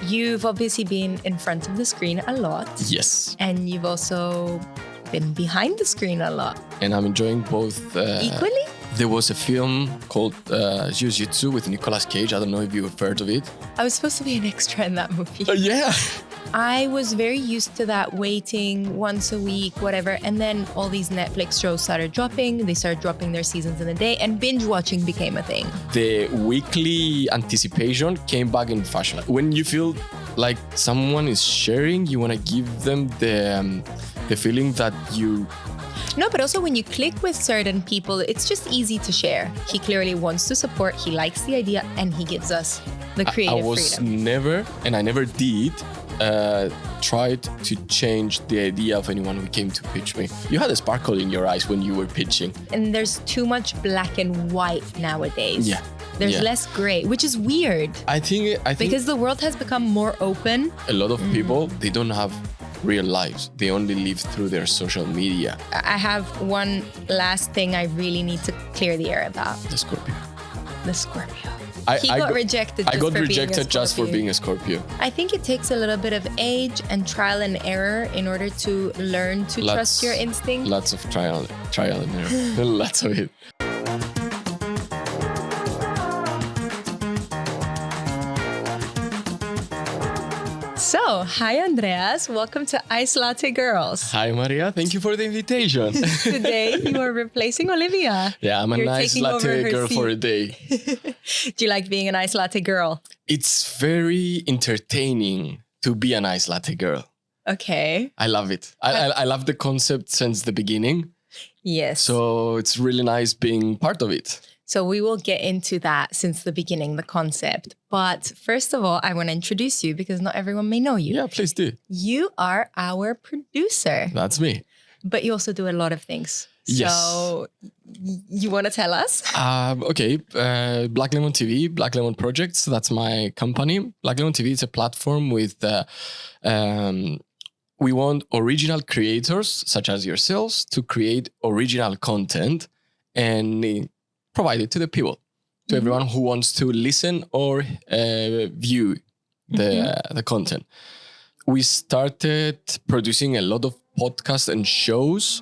you've obviously been in front of the screen a lot. Yes. And you've also been behind the screen a lot. And I'm enjoying both. Equally? There was a film called Jiu-Jitsu with Nicolas Cage. I don't know if you've heard of it. I was supposed to be an extra in that movie. Yeah. I was very used to that, waiting once a week, whatever. And then all these Netflix shows started dropping. They started dropping their seasons in a day, and binge watching became a thing. The weekly anticipation came back in fashion. When you feel like someone is sharing, you want to give them the feeling that you... No, but also when you click with certain people, it's just easy to share. He clearly wants to support, he likes the idea, and he gives us the creative freedom. I was never, and I never did, tried to change the idea of anyone who came to pitch me. You had a sparkle in your eyes when you were pitching. And there's too much black and white nowadays. Yeah. There's less gray, which is weird. I think because the world has become more open. A lot of people, they don't have real lives. They only live through their social media. I have one last thing I really need to clear the air about. The Scorpio. The Scorpio. He got rejected. I got rejected just for being a Scorpio. I think it takes a little bit of age and trial and error in order to learn to trust your instinct. Lots of trial and error. Lots of it. So, hi Andreas, welcome to Iced Latte Girls. Hi Maria, thank you for the invitation. Today you are replacing Olivia. Yeah, I'm an iced latte girl for a day. Do you like being an iced latte girl? It's very entertaining to be an iced latte girl. Okay. I love it. I love the concept since the beginning. Yes. So it's really nice being part of it. So we will get into that since the beginning, the concept. But first of all, I want to introduce you because not everyone may know you. Yeah, please do. You are our producer. That's me. But you also do a lot of things. Yes. So you want to tell us? Okay. Black Lemon TV, Black Lemon Projects. That's my company. Black Lemon TV is a platform with... we want original creators, such as yourselves, to create original content and provide it to the people, to everyone who wants to listen or view the content. We started producing a lot of podcasts and shows.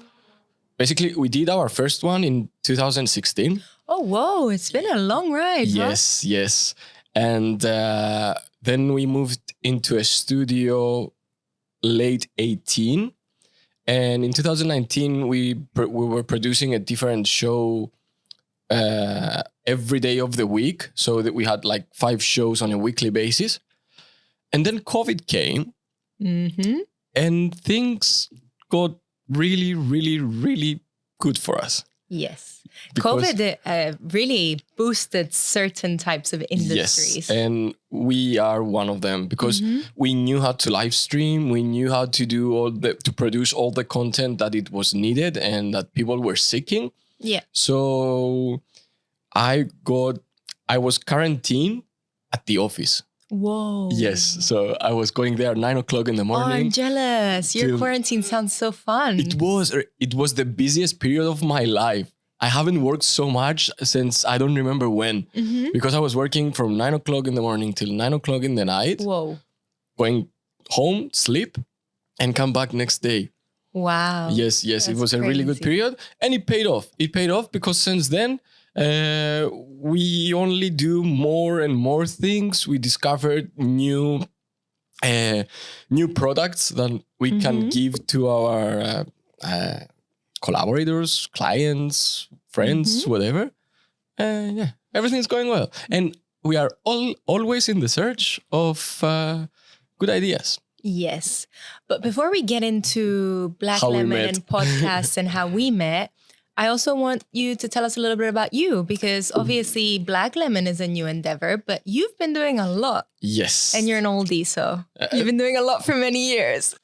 Basically, we did our first one in 2016. Oh, whoa. It's been a long ride. Yes, yes. And then we moved into a studio late 18. And in 2019, we were producing a different show every day of the week, so that we had like 5 shows on a weekly basis. And then COVID came and things got really, really, really good for us. Yes. COVID really boosted certain types of industries. Yes, and we are one of them because we knew how to live stream. We knew how to do to produce all the content that it was needed and that people were seeking. Yeah. So I was quarantined at the office. Whoa. Yes. So I was going there at 9 o'clock in the morning. Oh, I'm jealous. Your quarantine sounds so fun. It was the busiest period of my life. I haven't worked so much since I don't remember when, because I was working from 9 o'clock in the morning till 9 o'clock in the night. Whoa. Going home, sleep, and come back next day. Wow. Yes. That's it was crazy. a really good period, and it paid off. It paid off because since then, we only do more and more things. We discovered new products that we can give to our collaborators, clients, friends, whatever. Yeah, everything's going well. And we are always in the search of good ideas. Yes. But before we get into Black Lemon and podcasts and how we met, I also want you to tell us a little bit about you, because obviously Black Lemon is a new endeavor, but you've been doing a lot. Yes. And you're an oldie, so you've been doing a lot for many years.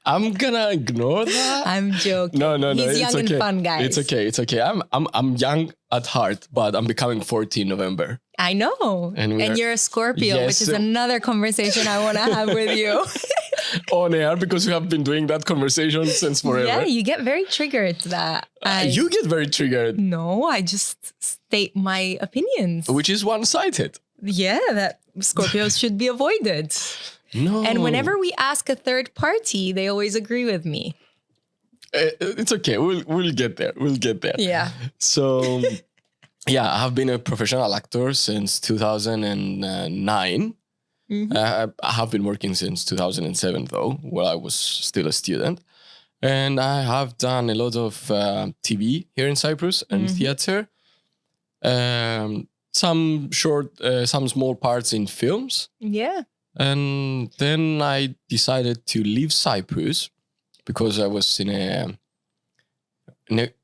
I'm gonna ignore that. I'm joking. No. He's young and fun, guys. It's okay. I'm young at heart, but I'm becoming 40 in November. I know. And you're a Scorpio, Yes, which is another conversation I want to have with you. On air, because we have been doing that conversation since forever. Yeah, you get very triggered that. You get very triggered. No, I just state my opinions. Which is one-sided. Yeah, Scorpios should be avoided. No. And whenever we ask a third party, they always agree with me. It's okay. We'll get there. We'll get there. Yeah. So, yeah, I have been a professional actor since 2009. I have been working since 2007, though, where I was still a student. And I have done a lot of TV here in Cyprus and theater. Some small parts in films. Yeah. And then I decided to leave Cyprus because I was in a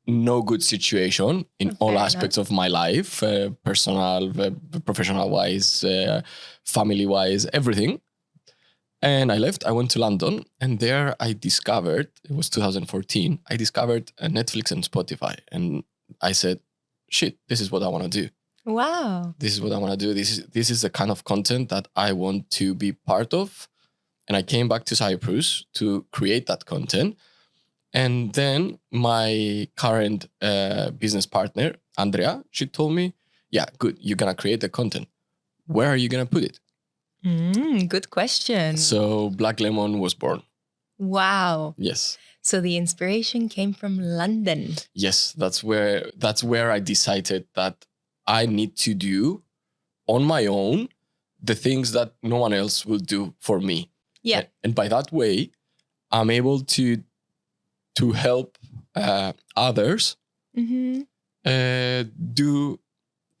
no good situation in all aspects of my life, personal, professional-wise, family-wise, everything. And I left, I went to London, and there I discovered, it was 2014, I discovered Netflix and Spotify. And I said, shit, this is what I want to do. Wow. This is what I want to do. This is the kind of content that I want to be part of. And I came back to Cyprus to create that content. And then my current business partner, Andrea, she told me, yeah, good, you're going to create the content. Where are you going to put it? Good question. So Black Lemon was born. Wow. Yes. So the inspiration came from London. Yes, that's where I decided that I need to do on my own the things that no one else will do for me. Yeah. And by that way, I'm able to help others do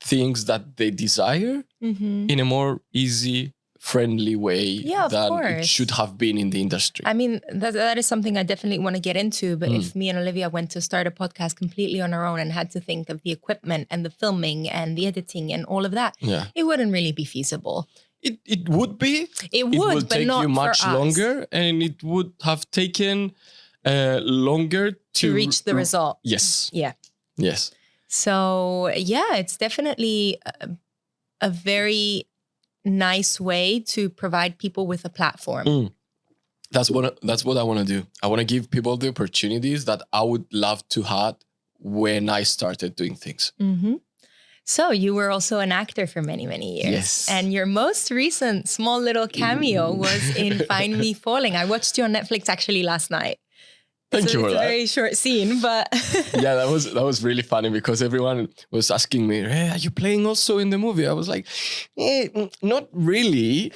things that they desire in a more easy, friendly way than it should have been in the industry. I mean, that is something I definitely want to get into. But if me and Olivia went to start a podcast completely on our own and had to think of the equipment and the filming and the editing and all longer, it wouldn't really be feasible. It would be. It would, but take not you much for us. longer, and it would have taken longer to reach the result. Yes. Yeah. Yes. So yeah, it's definitely a very nice way to provide people with a platform. That's what I want to do. I want to give people the opportunities that I would love to have when I started doing things. So you were also an actor for many, many years. Yes. And your most recent small little cameo was in Find Me Falling. I watched you on Netflix actually last night. Thank you for it's that. a very short scene, but yeah, that was really funny because everyone was asking me, hey, are you playing also in the movie? I was like, not really.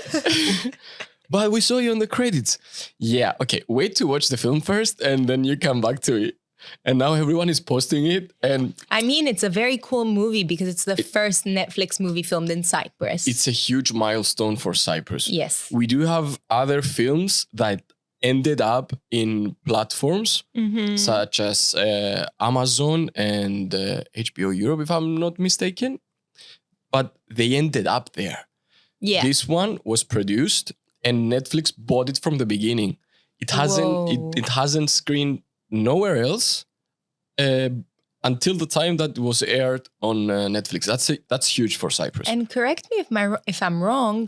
But we saw you on the credits. Yeah, okay, wait to watch the film first and then you come back to it. And now everyone is posting it. And I mean, it's a very cool movie because it's the first Netflix movie filmed in Cyprus. It's a huge milestone for Cyprus. Yes. We do have other films that ended up in platforms such as Amazon and HBO Europe, if I'm not mistaken. But they ended up there. Yeah. This one was produced and Netflix bought it from the beginning. It hasn't screened nowhere else until the time that it was aired on Netflix. That's huge for Cyprus. And correct me if I'm wrong.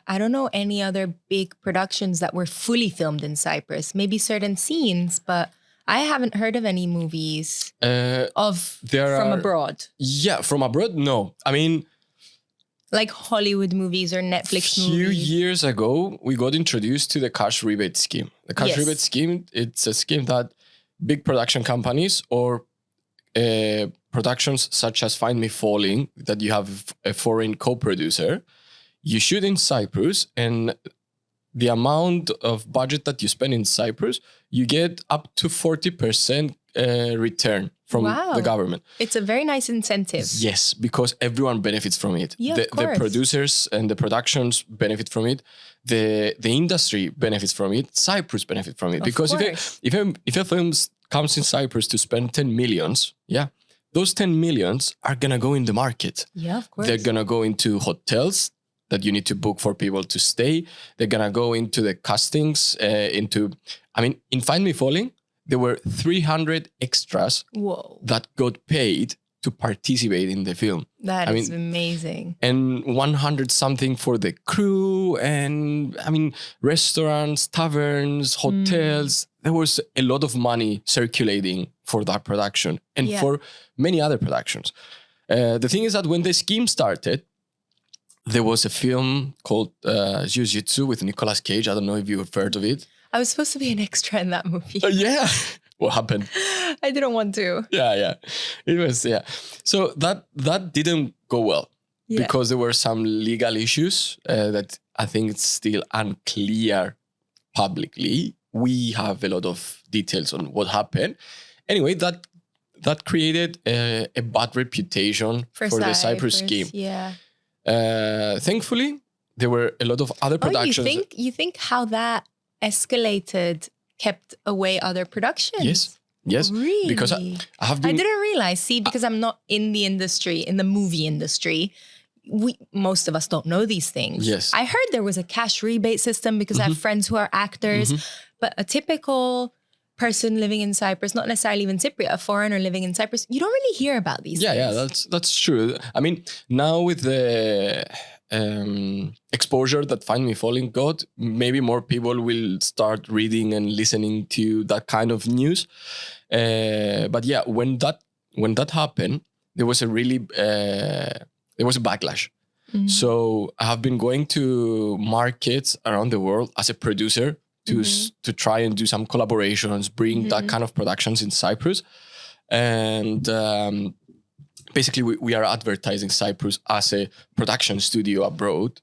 I don't know any other big productions that were fully filmed in Cyprus. Maybe certain scenes, but I haven't heard of any movies from abroad. Yeah, from abroad, no. I mean, like Hollywood movies or Netflix movies. A few years ago, we got introduced to the cash rebate scheme. The cash rebate scheme, it's a scheme that big production companies or productions such as Find Me Falling, that you have a foreign co-producer, you shoot in Cyprus, and the amount of budget that you spend in Cyprus, you get up to 40% return from the government. It's a very nice incentive. Yes, because everyone benefits from it. Yeah, the producers and the productions benefit from it. The industry benefits from it. Cyprus benefits from it. Because if a film comes in Cyprus to spend 10 millions, those 10 millions are going to go in the market. Yeah, of course. They're going to go into hotels that you need to book for people to stay. They're going to go into the castings, in Find Me Falling, there were 300 extras that got paid to participate in the film. That is amazing. And 100 something for the crew and restaurants, taverns, hotels. There was a lot of money circulating for that production and for many other productions. The thing is that when the scheme started, there was a film called Jiu-Jitsu with Nicolas Cage. I don't know if you've heard of it. I was supposed to be an extra in that movie. Yeah. What happened? I didn't want to. Yeah. It was, yeah. So that didn't go well because there were some legal issues that I think it's still unclear publicly. We have a lot of details on what happened. Anyway, that created a bad reputation for the Cyprus game. Yeah. Thankfully, there were a lot of other productions. You think how that escalated kept away other productions? Yes. Really? Because I didn't realize. See, because I'm not in the industry, in the movie industry. Most of us don't know these things. Yes. I heard there was a cash rebate system because I have friends who are actors, but a typical person living in Cyprus, not necessarily even Cypriot, a foreigner living in Cyprus, you don't really hear about these things. Yeah, that's true. I mean, now with the exposure that Find Me Falling got, maybe more people will start reading and listening to that kind of news. But yeah, when that happened, there was a backlash. So I have been going to markets around the world as a producer to try and do some collaborations, bring that kind of productions in Cyprus. And basically we are advertising Cyprus as a production studio abroad.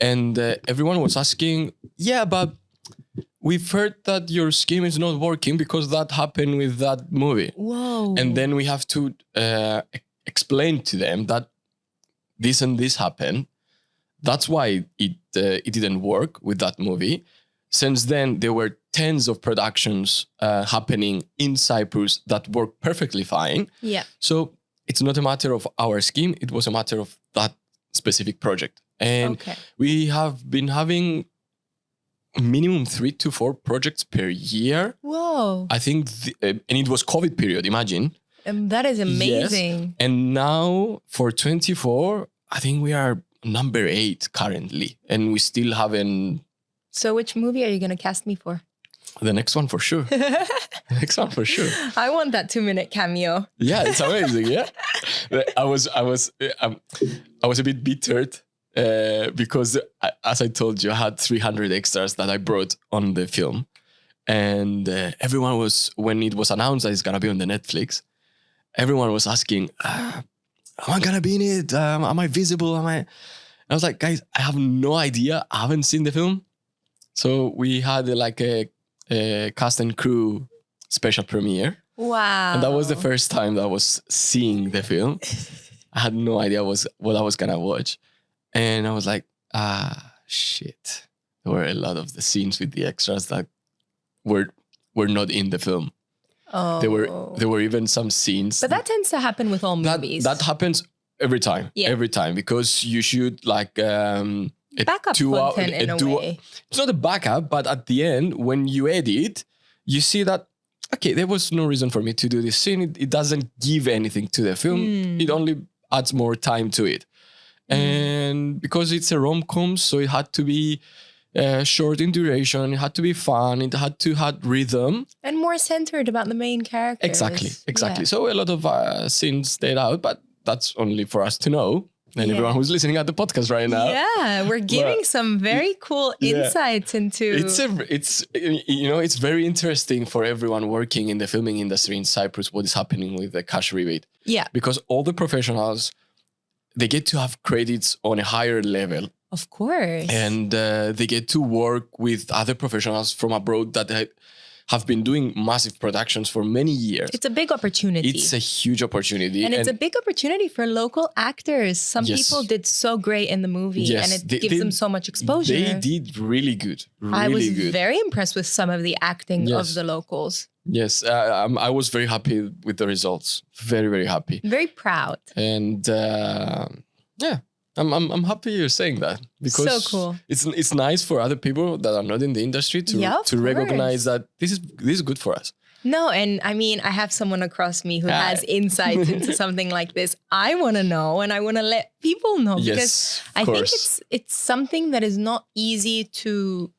And everyone was asking, but we've heard that your scheme is not working because that happened with that movie. Whoa. And then we have to explain to them that this and this happened. That's why it didn't work with that movie. Since then, there were tens of productions happening in Cyprus that worked perfectly fine. Yeah. So it's not a matter of our scheme. It was a matter of that specific project. And we have been having minimum 3 to 4 projects per year. Whoa. I think, and it was COVID period, imagine. That is amazing. Yes. And now for 24, I think we are number 8 currently. And we still haven't. So which movie are you going to cast me for? The next one for sure. Next one for sure. I want that 2-minute cameo. Yeah, it's amazing. Yeah, I was a bit bittered because, as I told you, I had 300 extras that I brought on the film, and everyone was, when it was announced that it's gonna be on the Netflix, everyone was asking, "Am I gonna be in it? Am I visible? Am I?" I was like, guys, I have no idea. I haven't seen the film. So we had like a cast and crew special premiere. Wow. And that was the first time that I was seeing the film. I had no idea what I was going to watch. And I was like, shit. There were a lot of the scenes with the extras that were not in the film. Oh. There were even some scenes. But that tends to happen with all movies. That happens every time. Yeah. Every time. Because you shoot like... backup content in a way. It's not a backup, but at the end, when you edit, you see that, okay, there was no reason for me to do this scene. It doesn't give anything to the film. It only adds more time to it. And because it's a rom-com, so it had to be short in duration. It had to be fun. It had to have rhythm. And more centered about the main characters. Exactly. Yeah. So a lot of scenes stayed out, but that's only for us to know. And everyone who's listening at the podcast right now. Yeah, we're giving some very cool insights into... It's very interesting for everyone working in the filming industry in Cyprus, what is happening with the cash rebate. Yeah. Because all the professionals, they get to have credits on a higher level. Of course. And they get to work with other professionals from abroad that have been doing massive productions for many years. It's a big opportunity. It's a huge opportunity. And it's a big opportunity for local actors. Some people did so great in the movie and it gives them so much exposure. They did really good. I was very impressed with some of the acting of the locals. Yes, I was very happy with the results. Very, very happy. Very proud. And I'm happy you're saying that because so cool. It's nice for other people that are not in the industry to recognize that this is good for us. No, and I mean, I have someone across me who has insights into something like this. I want to know and I want to let people know because I think it's something that is not easy to,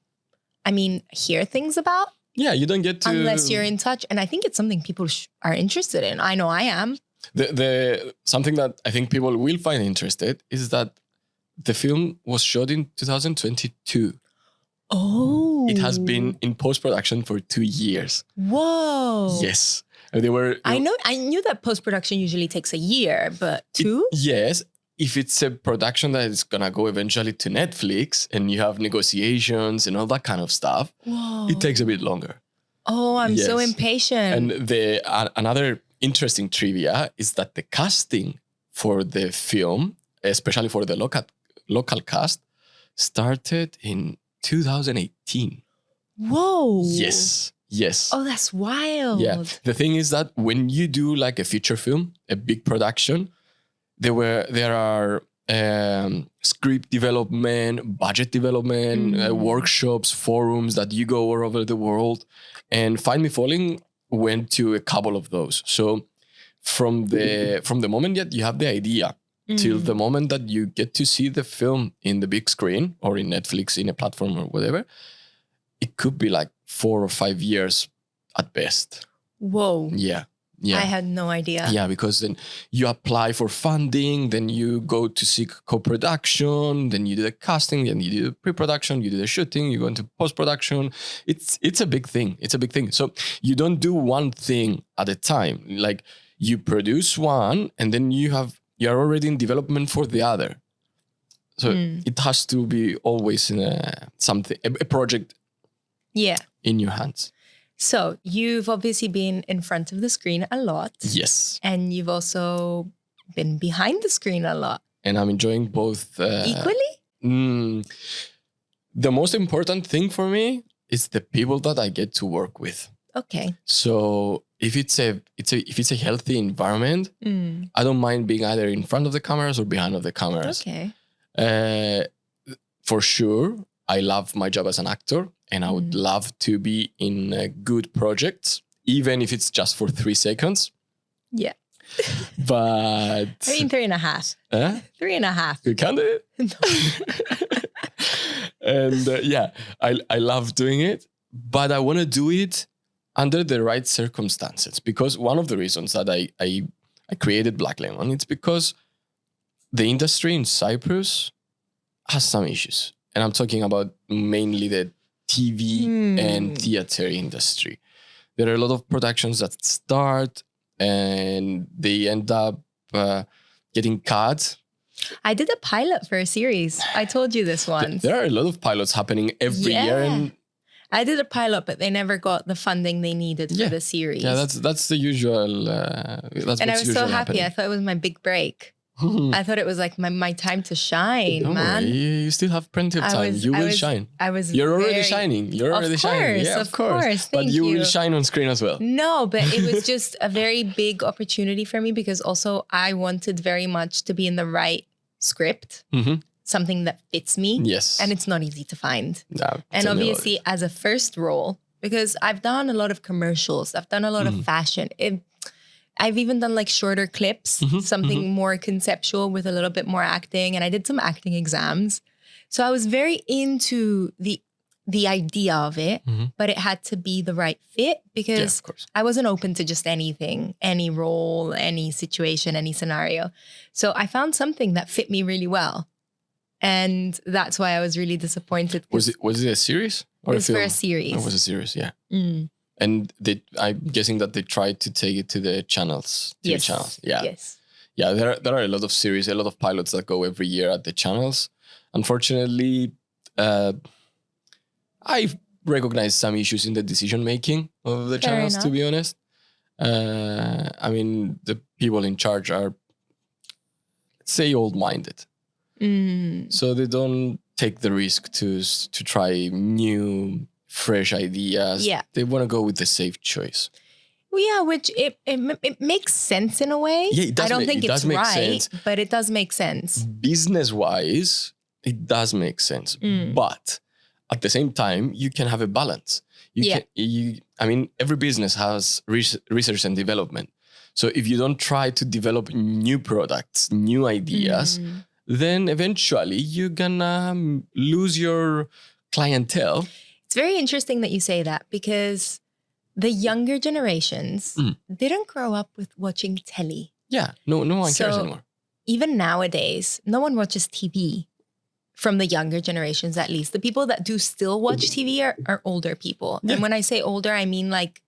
hear things about. Yeah, you don't get to... Unless you're in touch. And I think it's something people are interested in. I know I am. The something that I think people will find interested is that the film was shot in 2022. Oh. It has been in post-production for 2 years. Whoa. Yes. They were. I knew that post-production usually takes a year, but 2? Yes. If it's a production that is going to go eventually to Netflix and you have negotiations and all that kind of stuff, it takes a bit longer. Oh, I'm so impatient. And another interesting trivia is that the casting for the film, especially for the local cast, started in 2018. Whoa. Yes. Oh, that's wild. Yeah. The thing is that when you do like a feature film, a big production, there are script development, budget development, workshops, forums that you go all over the world. And Find Me Falling went to a couple of those. So from the moment that you have the idea till the moment that you get to see the film in the big screen or in Netflix, in a platform or whatever, it could be like 4 or 5 years at best. Whoa. Yeah. I had no idea. Yeah, because then you apply for funding, then you go to seek co-production, then you do the casting, then you do the pre-production, you do the shooting, you go into post-production. It's a big thing. It's a big thing. So you don't do one thing at a time. Like you produce one and then you're already in development for the other. So it has to be always in a project in your hands. So you've obviously been in front of the screen a lot. Yes. And you've also been behind the screen a lot. And I'm enjoying both. Equally? The most important thing for me is the people that I get to work with. Okay. So if it's a healthy environment, I don't mind being either in front of the cameras or behind of the cameras. Okay. For sure, I love my job as an actor. And I would love to be in good projects, even if it's just for 3 seconds. Yeah. But... I mean, 3.5. 3.5. You can do it? No. And I love doing it. But I want to do it under the right circumstances. Because one of the reasons that I created Black Lemon, it's because the industry in Cyprus has some issues. And I'm talking about mainly the TV and theater industry. There are a lot of productions that start and they end up getting cut. I did a pilot for a series. I told you this once. There are a lot of pilots happening every year. And I did a pilot, but they never got the funding they needed for the series. Yeah, that's the usual. That's and I was so happy. Happening. I thought it was my big break. I thought it was like my time to shine, Don't man. Worry. You still have plenty of time. You will shine. You're already shining. You're already shining. Yeah, of course. But you will shine on screen as well. No, but it was just a very big opportunity for me because also I wanted very much to be in the right script, something that fits me. Yes. And it's not easy to find. No, and obviously as a first role, because I've done a lot of commercials, I've done a lot of fashion. I've even done like shorter clips, something more conceptual with a little bit more acting. And I did some acting exams. So I was very into the idea of it, but it had to be the right fit because I wasn't open to just anything, any role, any situation, any scenario. So I found something that fit me really well. And that's why I was really disappointed. Was it a series? Or it was for a series. It was a series, yeah. And I'm guessing that they tried to take it to the channels. Yes. Channels. Yeah. Yes. Yeah, there are a lot of series, a lot of pilots that go every year at the channels. Unfortunately, I recognize some issues in the decision making of the channels, to be honest. I mean, the people in charge are, let's say, old-minded. So they don't take the risk to try new, fresh ideas. Yeah. They want to go with the safe choice. Well, yeah, which it makes sense in a way. Yeah, it does. I don't think it's right, sense. But it does make sense. Business-wise, it does make sense. But at the same time, you can have a balance. I mean, every business has research and development. So if you don't try to develop new products, new ideas, then eventually you're gonna lose your clientele. It's very interesting that you say that because the younger generations, they don't grow up with watching telly. Yeah, no one cares anymore. Even nowadays, no one watches TV. from the younger generations, at least. The people that do still watch TV are older people. Yeah. And when I say older, I mean like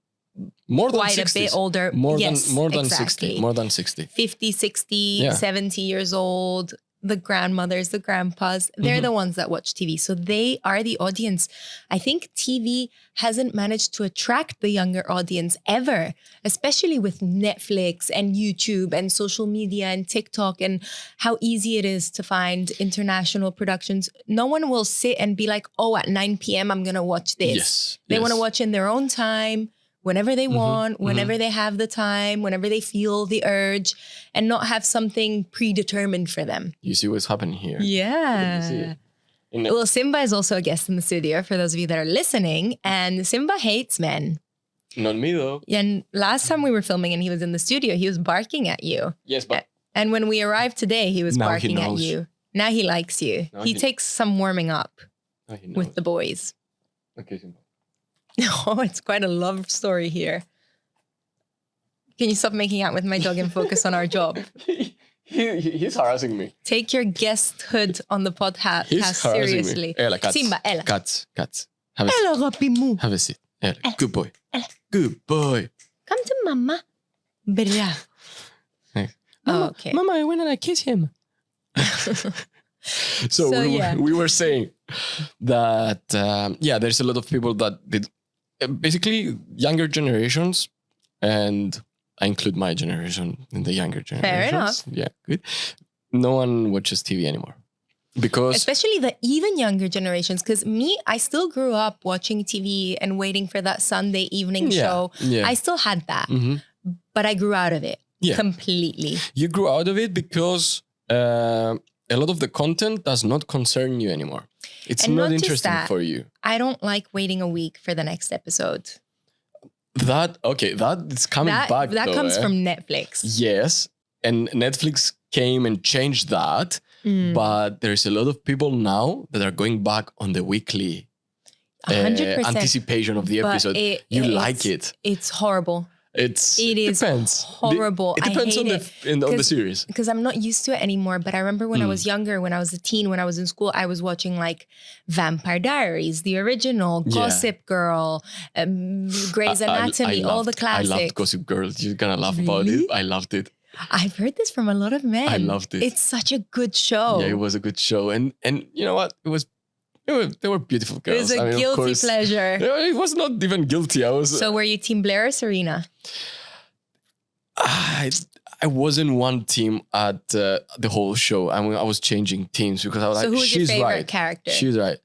more than quite 60s. a bit older. More than exactly. 60. More than 60. 50, 60, 70 years old. The grandmothers, the grandpas, they're the ones that watch TV. So they are the audience. I think TV hasn't managed to attract the younger audience ever, especially with Netflix and YouTube and social media and TikTok and how easy it is to find international productions. No one will sit and be like, oh, at 9 p.m., I'm going to watch this. Yes. They want to watch in their own time, whenever they want, whenever they have the time, whenever they feel the urge, and not have something predetermined for them. You see what's happening here? Yeah. Well, Simba is also a guest in the studio, for those of you that are listening, and Simba hates men. Not me, though. And last time we were filming and he was in the studio, he was barking at you. Yes, but... And when we arrived today, he was Now barking he at knows. you. Now he likes you. He takes some warming up with the boys. Okay, Simba. Oh, it's quite a love story here. Can you stop making out with my dog and focus on our job? He's harassing me. Take your guesthood on the podcast seriously. Me. Ella, cats. Simba, Ella. Cats. Have a seat. Ella, Rapimu. Have a seat. Ella. Good boy. Ella. Good boy. Come to mama. Bra. Thanks. Oh, okay. Mama, I want to kiss him. So we were saying that, there's a lot of people that did, basically younger generations, and I include my generation in the younger generations. Fair enough. Yeah, good. No one watches TV anymore. Because... Especially the even younger generations. Because I still grew up watching TV and waiting for that Sunday evening show. Yeah. I still had that. But I grew out of it completely. You grew out of it because a lot of the content does not concern you anymore. It's not interesting for you. I don't like waiting a week for the next episode. That is coming back. That comes from Netflix. Yes. And Netflix came and changed that. But there's a lot of people now that are going back on the weekly 100%. Anticipation of the episode. You like it. It's horrible. It is depends. Horrible. It depends on the series. Because I'm not used to it anymore. But I remember when I was younger, when I was a teen, when I was in school, I was watching like Vampire Diaries, the original, Gossip Girl, Grey's Anatomy, all the classics. I loved Gossip Girl. You're gonna laugh about it. I loved it. I've heard this from a lot of men. I loved it. It's such a good show. Yeah, it was a good show. And you know what? They were beautiful girls. It was a guilty pleasure. It was not even guilty. So were you Team Blair or Serena? I was in one team at the whole show. I was changing teams because I was so like, who's she's your favorite right. character? She's right.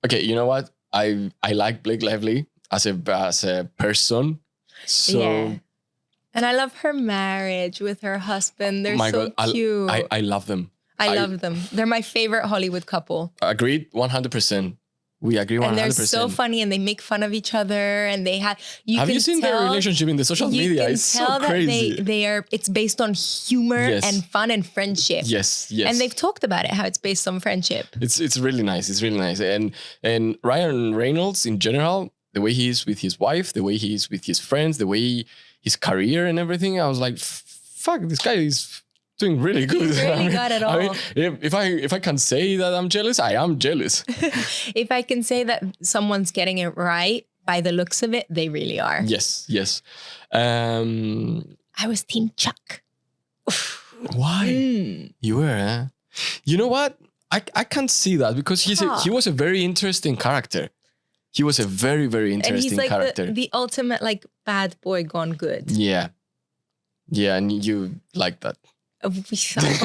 Okay, you know what? I like Blake Lively as a person. So yeah. And I love her marriage with her husband. They're so cute. I love them. I love them. They're my favorite Hollywood couple. Agreed, 100%. We agree 100%. And they're so funny and they make fun of each other and they have... Have you seen their relationship in the social media? It's so crazy. It's based on humor and fun and friendship. Yes. And they've talked about it, how it's based on friendship. It's really nice. It's really nice. And Ryan Reynolds in general, the way he is with his wife, the way he is with his friends, the way his career and everything, I was like, fuck, this guy is doing really good. He's really got it all. I mean, if I can say that I'm jealous, I am jealous. If I can say that someone's getting it right by the looks of it, they really are. Yes. I was Team Chuck. Why? You were, huh? You know what? I can't see that because he was a very interesting character. He was a very, very interesting character. And he's like the ultimate like bad boy gone good. Yeah. Yeah, and you like that. Unfortunately,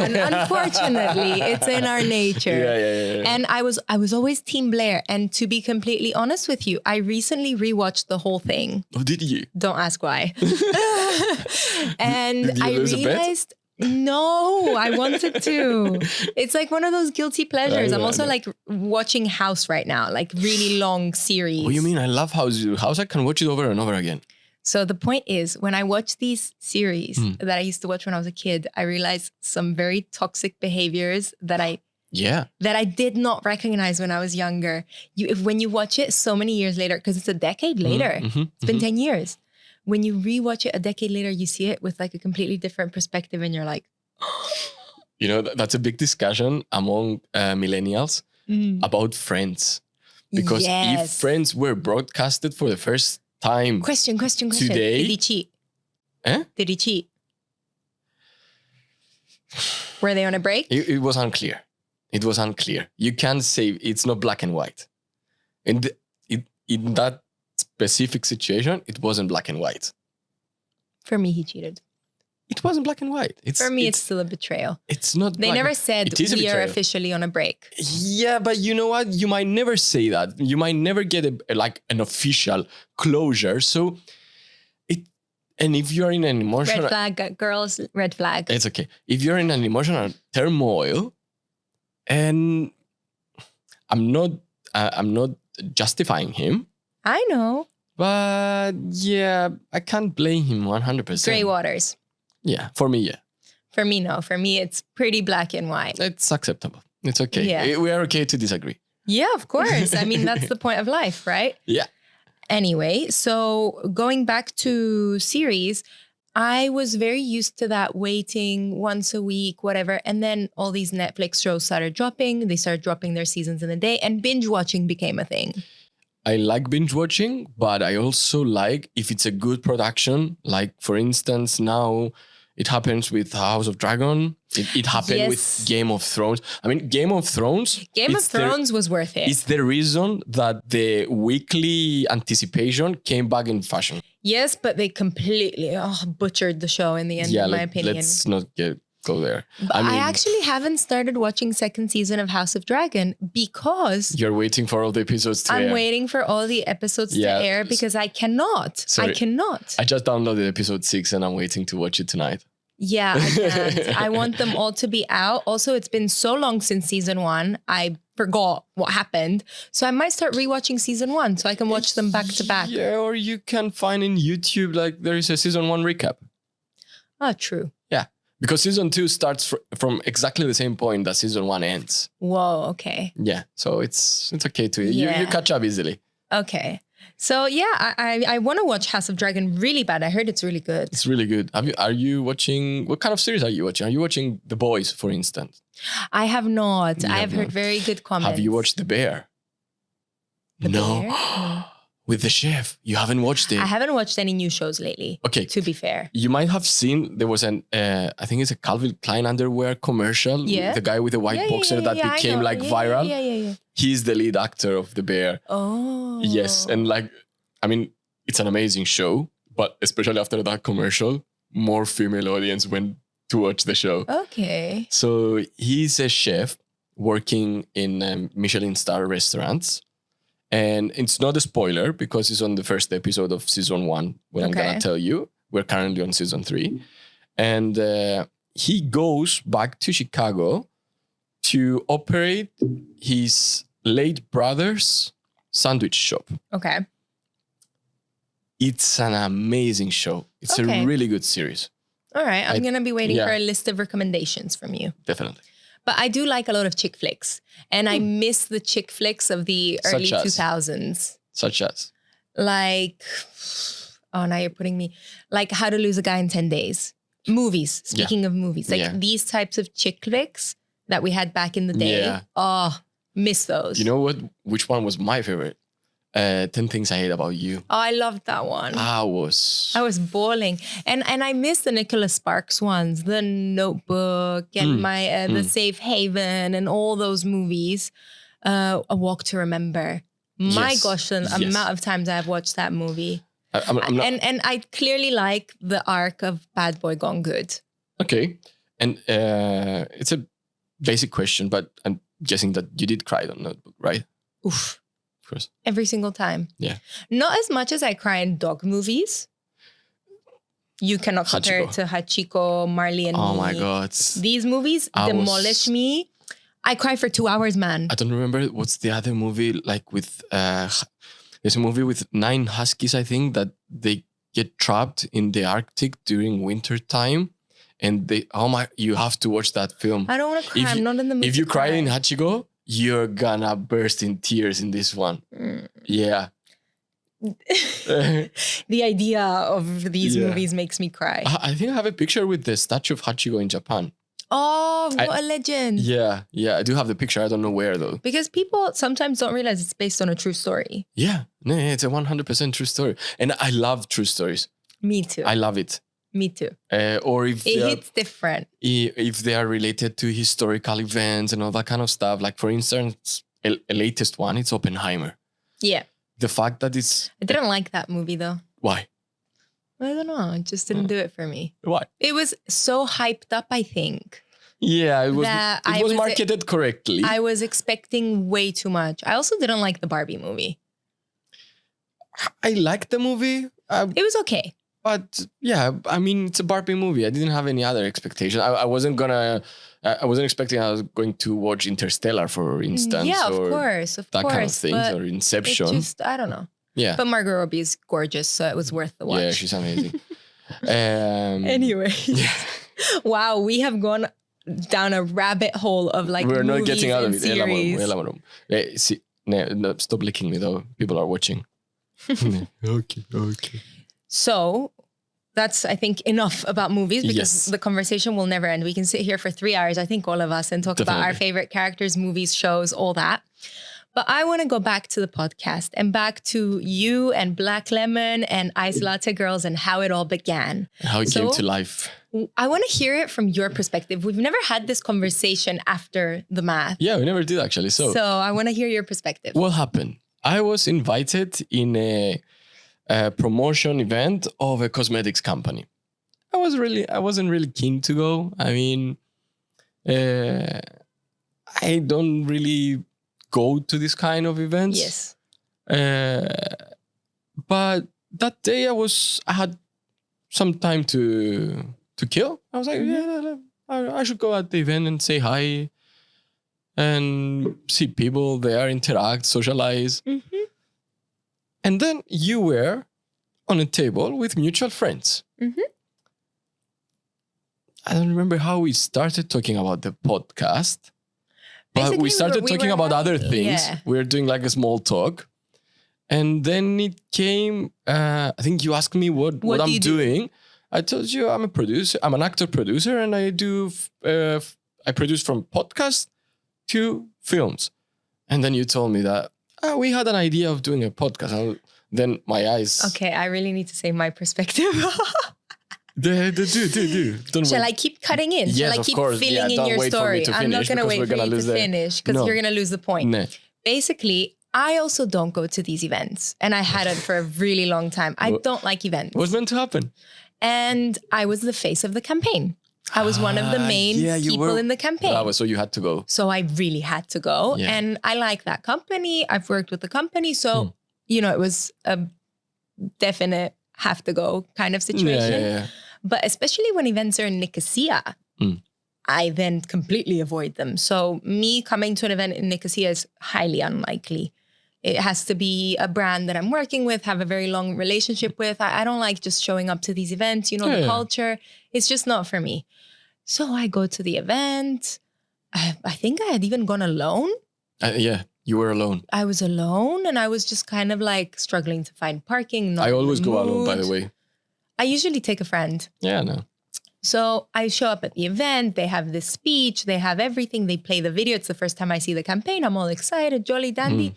it's in our nature. Yeah. And I was always Team Blair. And to be completely honest with you, I recently rewatched the whole thing. Oh, did you? Don't ask why. And did you lose a bet? No, I wanted to. It's like one of those guilty pleasures. I'm also like watching House right now, like really long series. What do you mean? I love House. House, I can watch it over and over again. So the point is, when I watch these series that I used to watch when I was a kid, I realized some very toxic behaviors that I did not recognize when I was younger. When you watch it so many years later, because it's a decade later, it's been 10 years. When you rewatch it a decade later, you see it with like a completely different perspective and you're like, You know, that's a big discussion among millennials about Friends. Because if Friends were broadcasted for the first time Question. today... Did he cheat? Eh? Did he cheat? Were they on a break? It was unclear. You can't say it's not black and white. In that specific situation, it wasn't black and white. For me, he cheated. It wasn't black and white. For me, it's still a betrayal. It's not. They never said we are officially on a break. Yeah, but you know what? You might never say that. You might never get an official closure. So, and if you're in an emotional... Red flag, girls, red flag. It's okay. If you're in an emotional turmoil, and I'm not justifying him. I know. But yeah, I can't blame him 100%. Gray waters. Yeah, for me, yeah. For me, no. For me, it's pretty black and white. It's acceptable. It's okay. Yeah. We are okay to disagree. Yeah, of course. I mean, that's the point of life, right? Yeah. Anyway, so going back to series, I was very used to that waiting once a week, whatever. And then all these Netflix shows started dropping. They started dropping their seasons in a day and binge watching became a thing. I like binge watching, but I also like if it's a good production. Like, for instance, now it happens with House of Dragon. It happened with Game of Thrones. I mean, Game of Thrones was worth it. It's the reason that the weekly anticipation came back in fashion. Yes, but they completely butchered the show in the end, in my opinion. Let's not go there. But I actually haven't started watching second season of House of Dragon because... You're waiting for all the episodes to air. I'm waiting for all the episodes to air because I cannot. Sorry. I cannot. I just downloaded episode 6 and I'm waiting to watch it tonight. Yeah, I can't. I want them all to be out. Also, it's been so long since season 1. I forgot what happened. So I might start rewatching season 1 so I can watch them back to back. Yeah, or you can find in YouTube, like there is a season 1 recap. Oh, true. Yeah, because season 2 starts from exactly the same point that season 1 ends. Whoa, okay. Yeah, so it's okay to you catch up easily. Okay. So yeah, I want to watch House of Dragon really bad. I heard it's really good. It's really good. Are you watching, what kind of series are you watching? Are you watching The Boys, for instance? I have not. I have heard very good comments. Have you watched The Bear? No. Bear? With the chef. You haven't watched it. I haven't watched any new shows lately. Okay. To be fair. You might have seen, there was I think it's a Calvin Klein underwear commercial. Yeah. The guy with the white boxer that became viral. Yeah. He's the lead actor of The Bear. Oh. Yes. And it's an amazing show, but especially after that commercial, more female audience went to watch the show. Okay. So he's a chef working in Michelin star restaurants. And it's not a spoiler because it's on the first episode of season 1 when I'm going to tell you. We're currently on season 3. And he goes back to Chicago to operate his late brother's sandwich shop. Okay. It's an amazing show. It's a really good series. All right. I'm going to be waiting for a list of recommendations from you. Definitely. But I do like a lot of chick flicks. And I miss the chick flicks of the early 2000s. Such as? Like, now you're putting me... Like How to Lose a Guy in 10 Days. Movies. Speaking of movies. Like these types of chick flicks that we had back in the day. Yeah. Oh, miss those. You know what? Which one was my favorite? 10 Things I Hate About You. Oh, I loved that one. I was bawling. And I miss the Nicholas Sparks ones, The Notebook and The Safe Haven and all those movies. A Walk to Remember. My gosh, the amount of times I've watched that movie. And I clearly like the arc of Bad Boy Gone Good. Okay. And it's a basic question, but I'm guessing that you did cry on Notebook, right? Oof. Of course. Every single time. Yeah. Not as much as I cry in dog movies. You cannot compare it to Hachiko, Marley and Me. Oh my God. These movies demolish me. I cry for 2 hours, man. I don't remember what's the other movie like with... there's a movie with 9 huskies, I think, that they get trapped in the Arctic during winter time. And you have to watch that film. I don't want to cry. I'm not in the mood. If you cry in Hachiko, you're gonna burst in tears in this one. Yeah. The idea of these movies makes me cry. I think I have a picture with the statue of Hachiko in Japan. Oh, what a legend. Yeah. I do have the picture. I don't know where though. Because people sometimes don't realize it's based on a true story. Yeah. No, it's a 100% true story. And I love true stories. Me too. I love it. Me too. Or if it hits different. If they are related to historical events and all that kind of stuff. Like for instance, a latest one, it's Oppenheimer. Yeah. The fact that it's... I didn't like that movie though. Why? I don't know. It just didn't do it for me. Why? It was so hyped up, I think. Yeah, it was marketed correctly. I was expecting way too much. I also didn't like the Barbie movie. I liked the movie. It was okay. But yeah, I mean, it's a Barbie movie. I didn't have any other expectation. I wasn't expecting I was going to watch Interstellar, for instance. Yeah, or of course. That kind of things, or Inception. I don't know. Yeah. But Margot Robbie is gorgeous, so it was worth the watch. Yeah, she's amazing. Anyway. Yeah. Wow, we have gone down a rabbit hole of like we're not movies getting out of and it. series. No, stop licking me though. People are watching. Okay. So that's, I think, enough about movies because the conversation will never end. We can sit here for 3 hours, I think all of us, and talk about our favorite characters, movies, shows, all that. But I want to go back to the podcast and back to you and Black Lemon and Iced Latte Girls and how it all began. How it came to life. I want to hear it from your perspective. We've never had this conversation after the math. Yeah, we never did actually. So I want to hear your perspective. What happened? I was invited in a promotion event of a cosmetics company. I wasn't really keen to go. I mean, I don't really go to this kind of events. Yes. But that day I had some time to kill. I was like, I should go at the event and say hi and see people there, interact, socialize. Mm-hmm. And then you were on a table with mutual friends. Mm-hmm. I don't remember how we started talking about the podcast. But we started talking about other things. Yeah. We were doing like a small talk. And then it came, I think you asked me what I'm doing. I told you I'm a producer. I'm an actor producer and I produce from podcasts to films. And then you told me that we had an idea of doing a podcast. Then my eyes. Okay, I really need to say my perspective. Do. Shall I keep cutting in? Yes, Shall I keep course. filling in your story? I'm not going to wait for you to finish because you're going to lose the point. No. Basically, I also don't go to these events and I hadn't for a really long time. I don't like events. What's meant to happen? And I was the face of the campaign. I was one of the main people in the campaign. So you had to go. So I really had to go. Yeah. And I like that company. I've worked with the company. So, it was a definite have to go kind of situation. Yeah. But especially when events are in Nicosia, I then completely avoid them. So me coming to an event in Nicosia is highly unlikely. It has to be a brand that I'm working with, have a very long relationship with. I don't like just showing up to these events, the culture. It's just not for me. So I go to the event. I think I had even gone alone. You were alone. I was alone and I was just kind of like struggling to find parking. I always go alone, by the way. I usually take a friend. Yeah, no. So I show up at the event. They have this speech. They have everything. They play the video. It's the first time I see the campaign. I'm all excited, jolly dandy.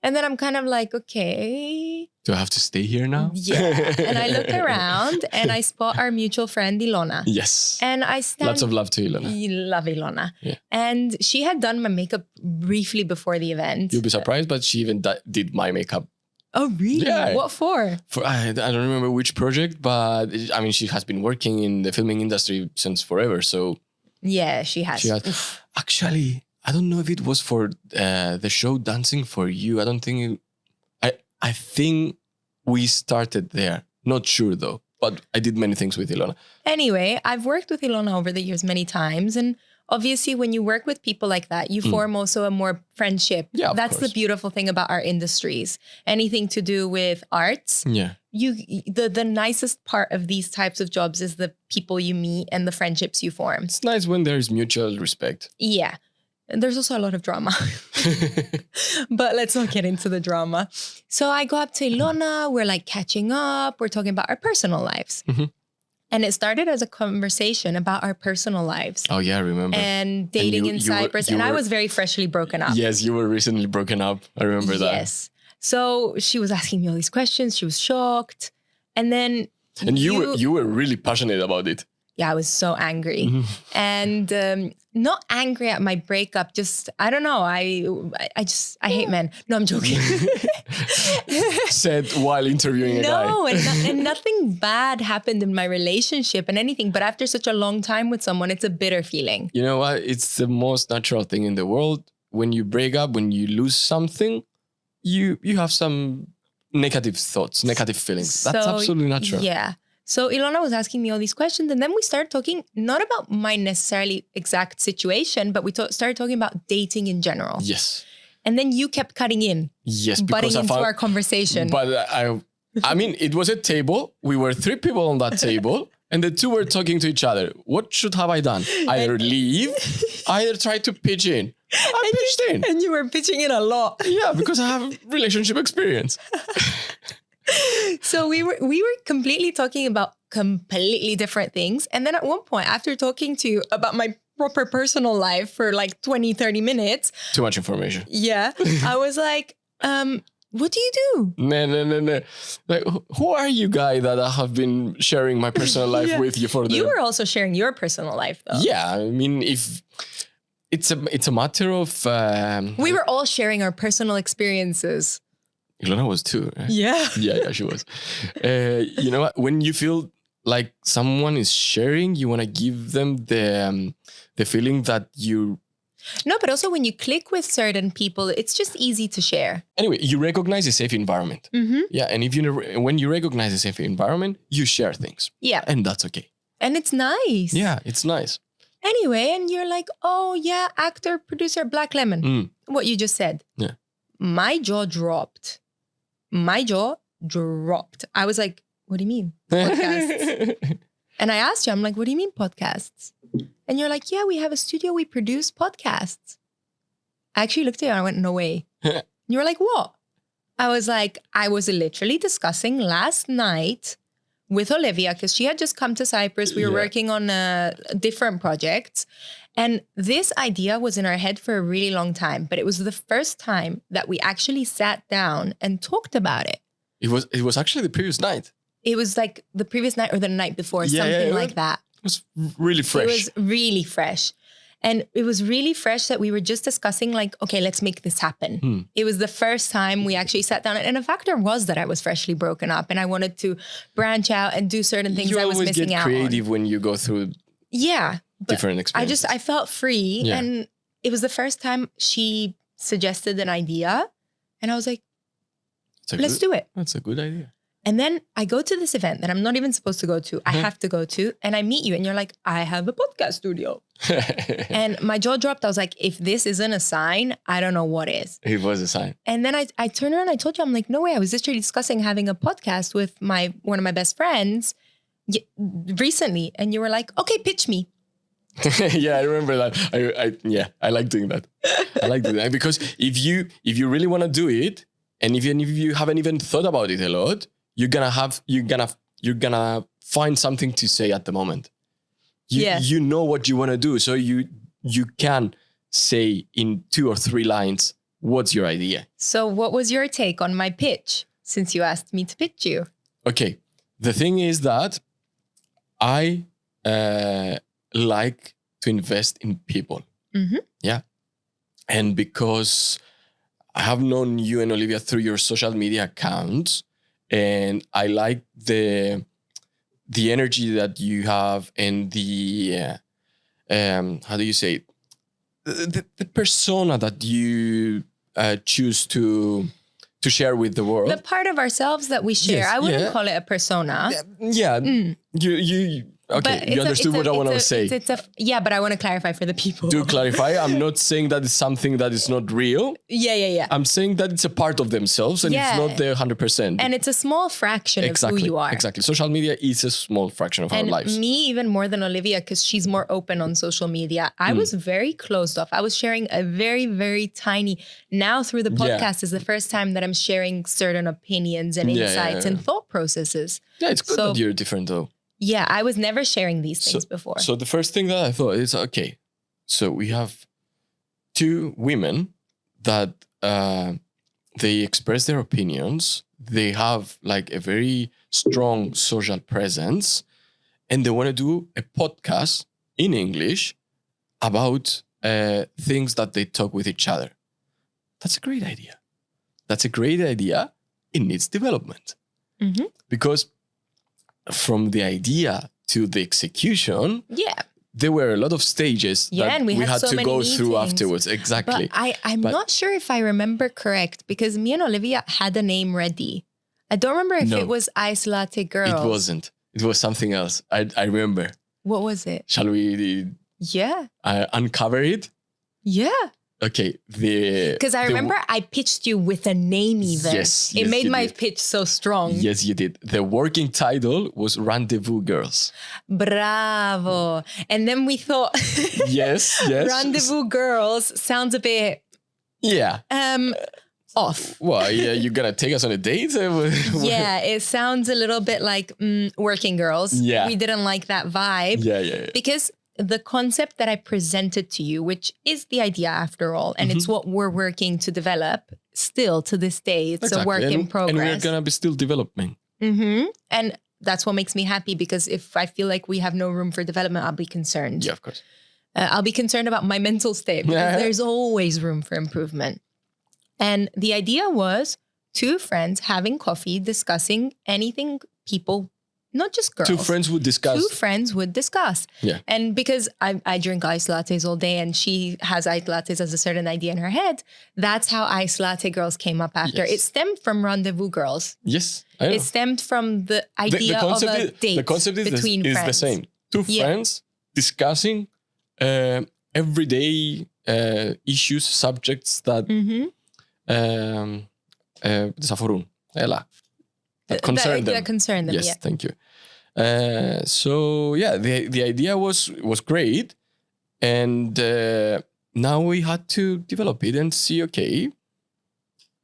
And then I'm kind of like, okay. Do I have to stay here now? Yeah. And I look around and I spot our mutual friend, Ilona. Yes. And I stand. Lots of love to Ilona. Love Ilona. Yeah. And she had done my makeup briefly before the event. You'll be surprised, but she even did my makeup. Oh, really? Yeah. What for? I don't remember which project, but I mean, she has been working in the filming industry since forever. So. Yeah, she has. Actually, I don't know if it was for the show Dancing for You. I don't think I think we started there. Not sure though, but I did many things with Ilona. Anyway, I've worked with Ilona over the years many times. And obviously when you work with people like that, you form also a more friendship. Yeah, That's the beautiful thing about our industries. Anything to do with arts. Yeah. The nicest part of these types of jobs is the people you meet and the friendships you form. It's nice when there is mutual respect. Yeah. And there's also a lot of drama. But let's not get into the drama. So I go up to Ilona. We're like catching up. We're talking about our personal lives. Mm-hmm. And it started as a conversation about our personal lives. Oh, yeah, I remember. And dating in Cyprus. And I was very freshly broken up. Yes, you were recently broken up. I remember that. Yes. So she was asking me all these questions. She was shocked. And then... And you were really passionate about it. Yeah, I was so angry. And not angry at my breakup. Just, I don't know. I hate men. No, I'm joking. Said while interviewing a guy. No, and nothing bad happened in my relationship and anything. But after such a long time with someone, it's a bitter feeling. You know what? It's the most natural thing in the world. When you break up, when you lose something, you have some negative thoughts, negative feelings. That's absolutely natural. Yeah. So Ilona was asking me all these questions, and then we started talking not about my necessarily exact situation, but we started talking about dating in general. Yes. And then you kept cutting in. Yes, butting into our conversation. But I mean, it was a table. We were 3 people on that table, and the 2 were talking to each other. What should have I done? Either leave, either try to pitch in. I pitched in. And you were pitching in a lot. Yeah, because I have relationship experience. So we were completely talking about completely different things. And then at one point, after talking to you about my proper personal life for like 20, 30 minutes. Too much information. Yeah. I was like, what do you do? No. Like, who are you, guy, that I have been sharing my personal life with you for? You were also sharing your personal life, though. Yeah, I mean, if it's a matter of we were all sharing our personal experiences. Ilona was too, right? Yeah. Yeah, she was. You know what? When you feel like someone is sharing, you want to give them the feeling that you... No, but also when you click with certain people, it's just easy to share. Anyway, you recognize a safe environment. Mm-hmm. Yeah, and when you recognize a safe environment, you share things. Yeah. And that's okay. And it's nice. Yeah, it's nice. Anyway, and you're like, oh yeah, actor, producer, Black Lemon. What you just said. Yeah. My jaw dropped. I was like, what do you mean? Podcasts? And I asked you, I'm like, what do you mean podcasts? And you're like, yeah, we have a studio, we produce podcasts. I actually looked at you and I went, no way. You were like, what? I was like, I was literally discussing last night with Olivia, because she had just come to Cyprus. We were working on different projects. And this idea was in our head for a really long time. But it was the first time that we actually sat down and talked about it. It was actually the previous night. It was like the previous night or the night before, something like that. It was really fresh. It was really fresh. And it was really fresh that we were just discussing like, okay, let's make this happen. It was the first time we actually sat down. And a factor was that I was freshly broken up and I wanted to branch out and do certain things I was missing out on. You always get creative when you go through different experiences. I felt free. Yeah. And it was the first time she suggested an idea. And I was like, let's do it. That's a good idea. And then I go to this event that I'm not even supposed to go to. I have to go to. And I meet you and you're like, I have a podcast studio. And my jaw dropped. I was like, if this isn't a sign, I don't know what is. It was a sign. And then I turned around and I told you, I'm like, no way. I was literally discussing having a podcast with one of my best friends recently. And you were like, okay, pitch me. Yeah, I remember that. I like doing that. I like doing that because if you really want to do it, and even if you haven't even thought about it a lot, you're gonna find something to say at the moment. You know what you want to do, so you can say in 2 or 3 lines what's your idea. So what was your take on my pitch, since you asked me to pitch you? Okay, the thing is that I like to invest in people. Mm-hmm. Yeah, and because I have known you and Olivia through your social media accounts, and I like the energy that you have and the how do you say it? The persona that you choose to share with the world. The part of ourselves that we share. Yes, I wouldn't call it a persona. Yeah. You okay, you understood what I want to say. But I want to clarify for the people. To clarify, I'm not saying that it's something that is not real. Yeah. I'm saying that it's a part of themselves and it's not the 100%. And it's a small fraction of who you are. Exactly. Social media is a small fraction of our lives. And me even more than Olivia, because she's more open on social media. I was very closed off. I was sharing a very, very tiny... Now through the podcast is the first time that I'm sharing certain opinions and insights and thought processes. Yeah, it's good that you're different though. Yeah, I was never sharing these things before. So the first thing that I thought is, okay, so we have two women that they express their opinions. They have like a very strong social presence, and they want to do a podcast in English about things that they talk with each other. That's a great idea. That's a great idea. It needs development. Mm-hmm. Because from the idea to the execution, there were a lot of stages that and we had so to go meetings. through afterwards. Exactly. But I'm not sure if I remember correct, because me and Olivia had a name ready. I don't remember if it was Iced Latte Girls. It wasn't. It was something else. I remember. What was it? Shall we uncover it? Yeah. Okay. Because I remember I pitched you with a name even. Yes. It made my pitch so strong. Yes, you did. The working title was Rendezvous Girls. Bravo. And then we thought, yes. Rendezvous Girls sounds a bit off. Well, yeah, you're going to take us on a date? Yeah, it sounds a little bit like working girls. Yeah. We didn't like that vibe. Yeah. Because the concept that I presented to you, which is the idea after all, and it's what we're working to develop still to this day. It's a work in progress. And we're going to be still developing. Mm-hmm. And that's what makes me happy, because if I feel like we have no room for development, I'll be concerned. Yeah, of course. I'll be concerned about my mental state, because there's always room for improvement. And the idea was two friends having coffee, discussing anything people, not just girls. Two friends would discuss. Yeah. And because I drink iced lattes all day, and she has iced lattes as a certain idea in her head, that's how Iced Latte Girls came up after. Yes. It stemmed from Rendezvous Girls. Yes, I know. It stemmed from the idea of a date. The concept is the same. Two friends discussing everyday issues, subjects that αφορούν. That concern them. That concern them, yes, thank you. So yeah, the idea was great, and now we had to develop it and see, okay,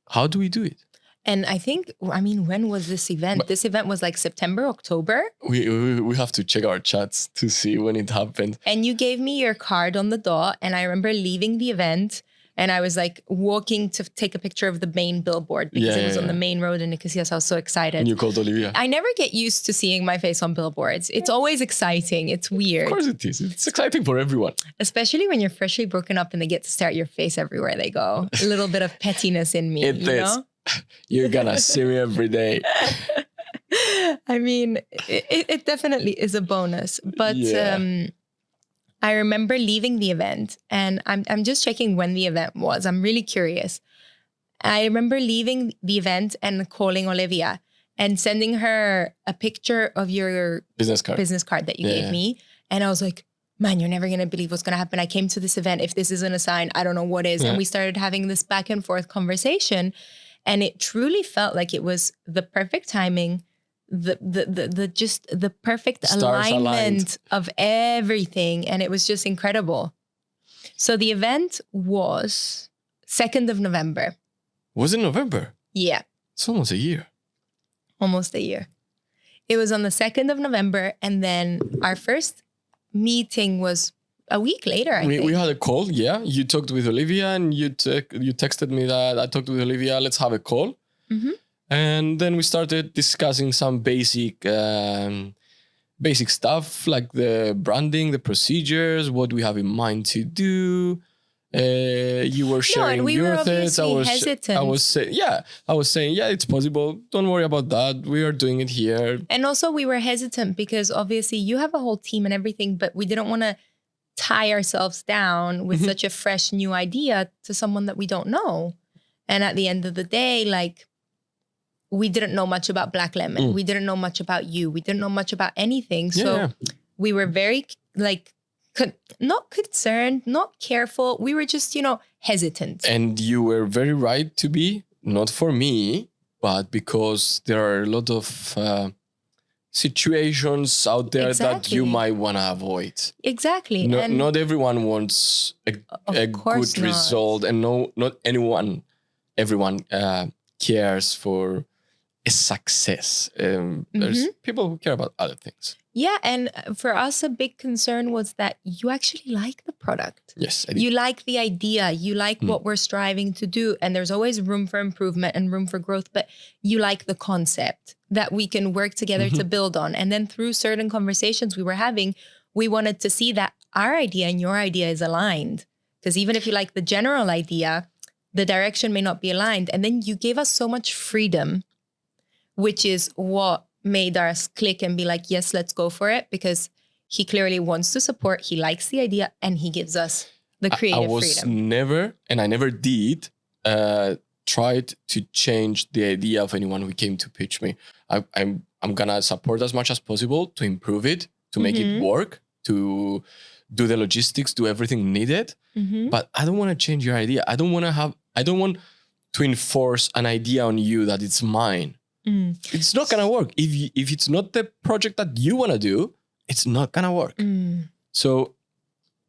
how do we do it? And I think, when was this event? This event was like September, October. We have to check our chats to see when it happened. And you gave me your card on the dot, and I remember leaving the event, and I was like walking to take a picture of the main billboard, because it was on the main road in Nicosia. I was so excited. And you called Olivia. I never get used to seeing my face on billboards. It's always exciting. It's weird. Of course it is. It's exciting for everyone. Especially when you're freshly broken up and they get to stare at your face everywhere they go. A little bit of pettiness in me, you know? You're gonna see me every day. It definitely is a bonus. But I remember leaving the event, and I'm just checking when the event was. I'm really curious. I remember leaving the event and calling Olivia and sending her a picture of your business card that you gave me. And I was like, man, you're never going to believe what's going to happen. I came to this event. If this isn't a sign, I don't know what is. And we started having this back and forth conversation. And it truly felt like it was the perfect timing, the perfect alignment of everything. And it was just incredible. So the event was 2nd of November. Was it November? Yeah. It's almost a year. Almost a year. It was on the 2nd of November. And then our first meeting was a week later, I think. We had a call, yeah. You talked with Olivia, and you texted me that I talked with Olivia, let's have a call. Mm-hmm. And then we started discussing some basic stuff, like the branding, the procedures, what we have in mind to do. You were sharing your thoughts. I was saying, it's possible. Don't worry about that. We are doing it here. And also we were hesitant because obviously you have a whole team and everything, but we didn't want to tie ourselves down with such a fresh new idea to someone that we don't know. And at the end of the day, like, we didn't know much about Black Lemon. We didn't know much about you. We didn't know much about anything. So we were very not concerned, not careful. We were just, hesitant. And you were very right to be, not for me, but because there are a lot of situations out there that you might want to avoid. Exactly. Not everyone wants a good result, and not everyone cares for a success. There's people who care about other things. Yeah, and for us, a big concern was that you actually like the product. Yes, I did. You like the idea. You like what we're striving to do. And there's always room for improvement and room for growth. But you like the concept that we can work together to build on. And then through certain conversations we were having, we wanted to see that our idea and your idea is aligned. Because even if you like the general idea, the direction may not be aligned. And then you gave us so much freedom, which is what made us click and be like, yes, let's go for it, because he clearly wants to support, he likes the idea, and he gives us the creative freedom. I was never, and I never did, tried to change the idea of anyone who came to pitch me. I'm gonna support as much as possible to improve it, to make it work, to do the logistics, do everything needed. But I don't want to change your idea. I don't want to enforce an idea on you that it's mine. It's not gonna work. If it's not the project that you want to do, it's not gonna work. So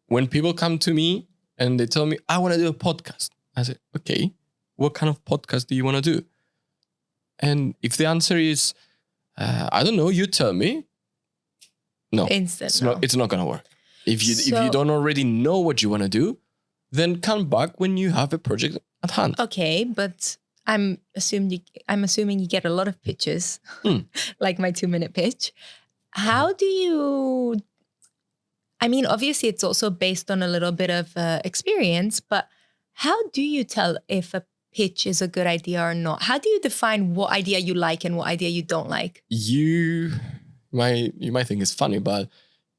when people come to me and they tell me, I want to do a podcast, I say, okay, what kind of podcast do you want to do? And if the answer is, I don't know, you tell me. No, it's not gonna work. If you don't already know what you want to do, then come back when you have a project at hand. Okay, but I'm assuming you get a lot of pitches, like my 2-minute pitch. How do you? I mean, obviously, it's also based on a little bit of experience, but how do you tell if a pitch is a good idea or not? How do you define what idea you like and what idea you don't like? You might think it's funny, but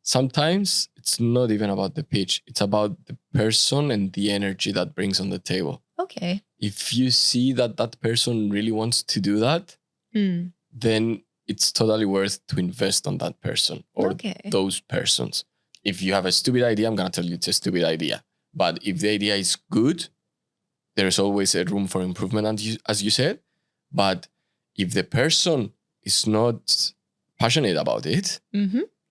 sometimes it's not even about the pitch. It's about the person and the energy that brings on the table. Okay. If you see that person really wants to do that, then it's totally worth to invest on that person or those persons. If you have a stupid idea, I'm going to tell you it's a stupid idea. But if the idea is good, there's always a room for improvement, as you said. But if the person is not passionate about it,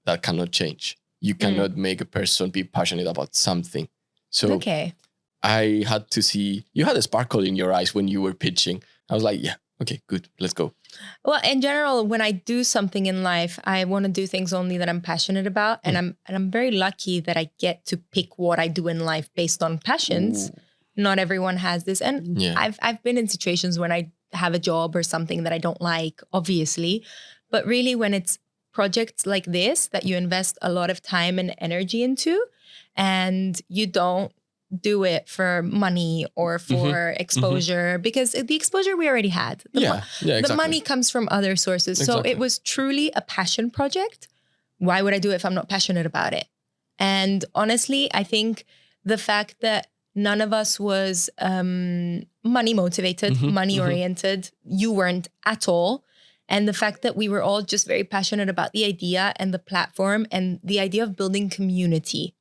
that cannot change. You cannot make a person be passionate about something. So I had to see, you had a sparkle in your eyes when you were pitching. I was like, yeah, okay, good, let's go. Well, in general, when I do something in life, I want to do things only that I'm passionate about. And I'm very lucky that I get to pick what I do in life based on passions. Not everyone has this. And I've been in situations when I have a job or something that I don't like, obviously. But really, when it's projects like this that you invest a lot of time and energy into, and you don't do it for money or for exposure, because the exposure we already had. The money comes from other sources. So it was truly a passion project. Why would I do it if I'm not passionate about it? And honestly, I think the fact that none of us was money motivated, money oriented, you weren't at all. And the fact that we were all just very passionate about the idea and the platform and the idea of building community.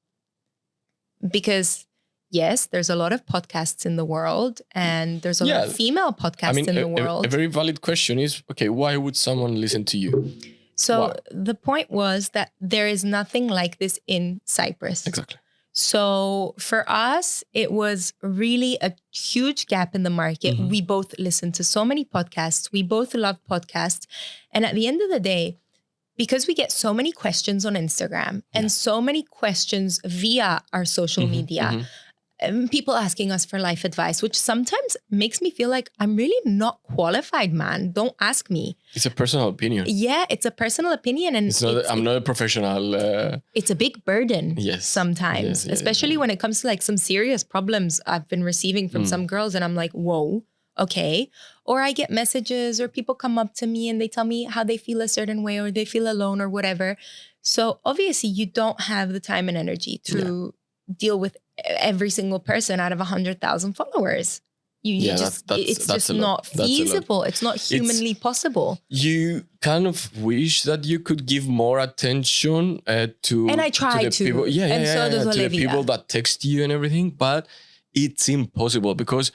Because yes, there's a lot of podcasts in the world and there's a lot of female podcasts in the world. A very valid question is, okay, why would someone listen to you? So the point was that there is nothing like this in Cyprus. Exactly. So for us, it was really a huge gap in the market. We both listened to so many podcasts. We both love podcasts. And at the end of the day, because we get so many questions on Instagram and so many questions via our social media, people asking us for life advice, which sometimes makes me feel like I'm really not qualified, man. Don't ask me. It's a personal opinion. Yeah, it's a personal opinion. And I'm not a professional. It's a big burden sometimes, especially when it comes to like some serious problems I've been receiving from some girls. And I'm like, whoa, okay. Or I get messages or people come up to me and they tell me how they feel a certain way or they feel alone or whatever. So obviously you don't have the time and energy to deal with every single person out of 100,000 followers. It's just not feasible. It's not humanly possible. You kind of wish that you could give more attention to, and I try to. People, so does Olivia. To the people that text you and everything, but it's impossible because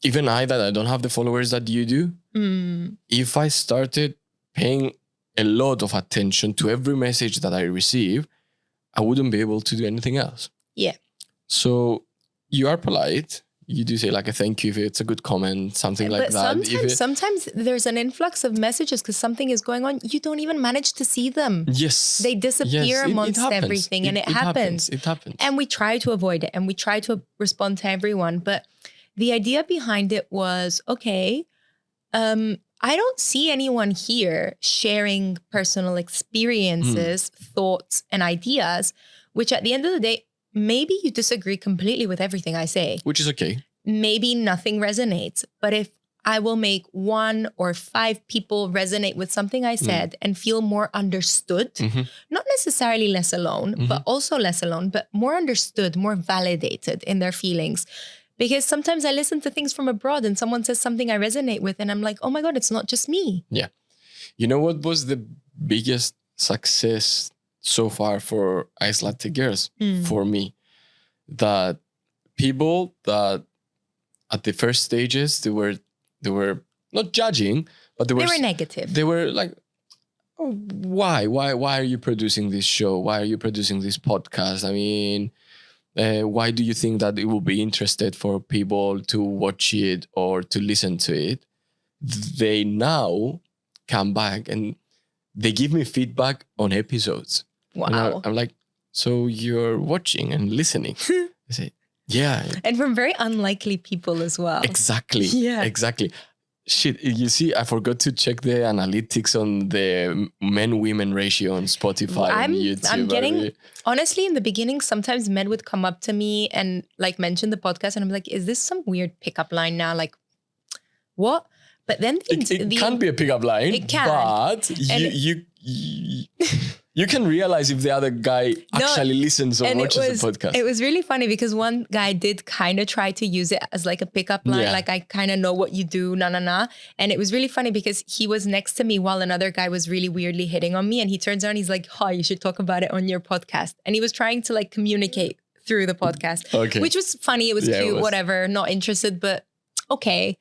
even I don't have the followers that you do, if I started paying a lot of attention to every message that I receive, I wouldn't be able to do anything else. Yeah. So you are polite. you do say like a thank you if it's a good comment, something like that. Sometimes there's an influx of messages because something is going on. You don't even manage to see them. Yes. They disappear amongst everything, and it happens. It happens. And we try to avoid it, and we try to respond to everyone. But the idea behind it was, okay, I don't see anyone here sharing personal experiences, thoughts, and ideas, which at the end of the day, maybe you disagree completely with everything I say. Which is okay. Maybe nothing resonates. But if I will make 1 or 5 people resonate with something I said and feel more understood, not necessarily less alone, but also less alone, but more understood, more validated in their feelings. Because sometimes I listen to things from abroad and someone says something I resonate with and I'm like, oh my God, it's not just me. Yeah. You know what was the biggest success so far for Iced Latte Girls for me? That people that at the first stages, they were not judging, but they were negative. They were like, oh, why are you producing this show? Why are you producing this podcast? I mean, why do you think that it will be interested for people to watch it or to listen to it? They now come back and they give me feedback on episodes. Wow. I'm like, so you're watching and listening. I say, yeah. And from very unlikely people as well. Exactly. Yeah. Exactly. Shit, you see, I forgot to check the analytics on the men-women ratio on Spotify and YouTube. I'm getting, honestly, in the beginning, sometimes men would come up to me and like mention the podcast and I'm like, is this some weird pickup line now? Like, what? But then it can be a pickup line. It can. But you can realize if the other guy actually listens or watches the podcast. It was really funny because one guy did kind of try to use it as like a pickup line. Yeah. Like, I kind of know what you do, na. And it was really funny because he was next to me while another guy was really weirdly hitting on me. And he turns around, he's like, oh, you should talk about it on your podcast. And he was trying to like communicate through the podcast, which was funny. It was cute, whatever, not interested, but okay,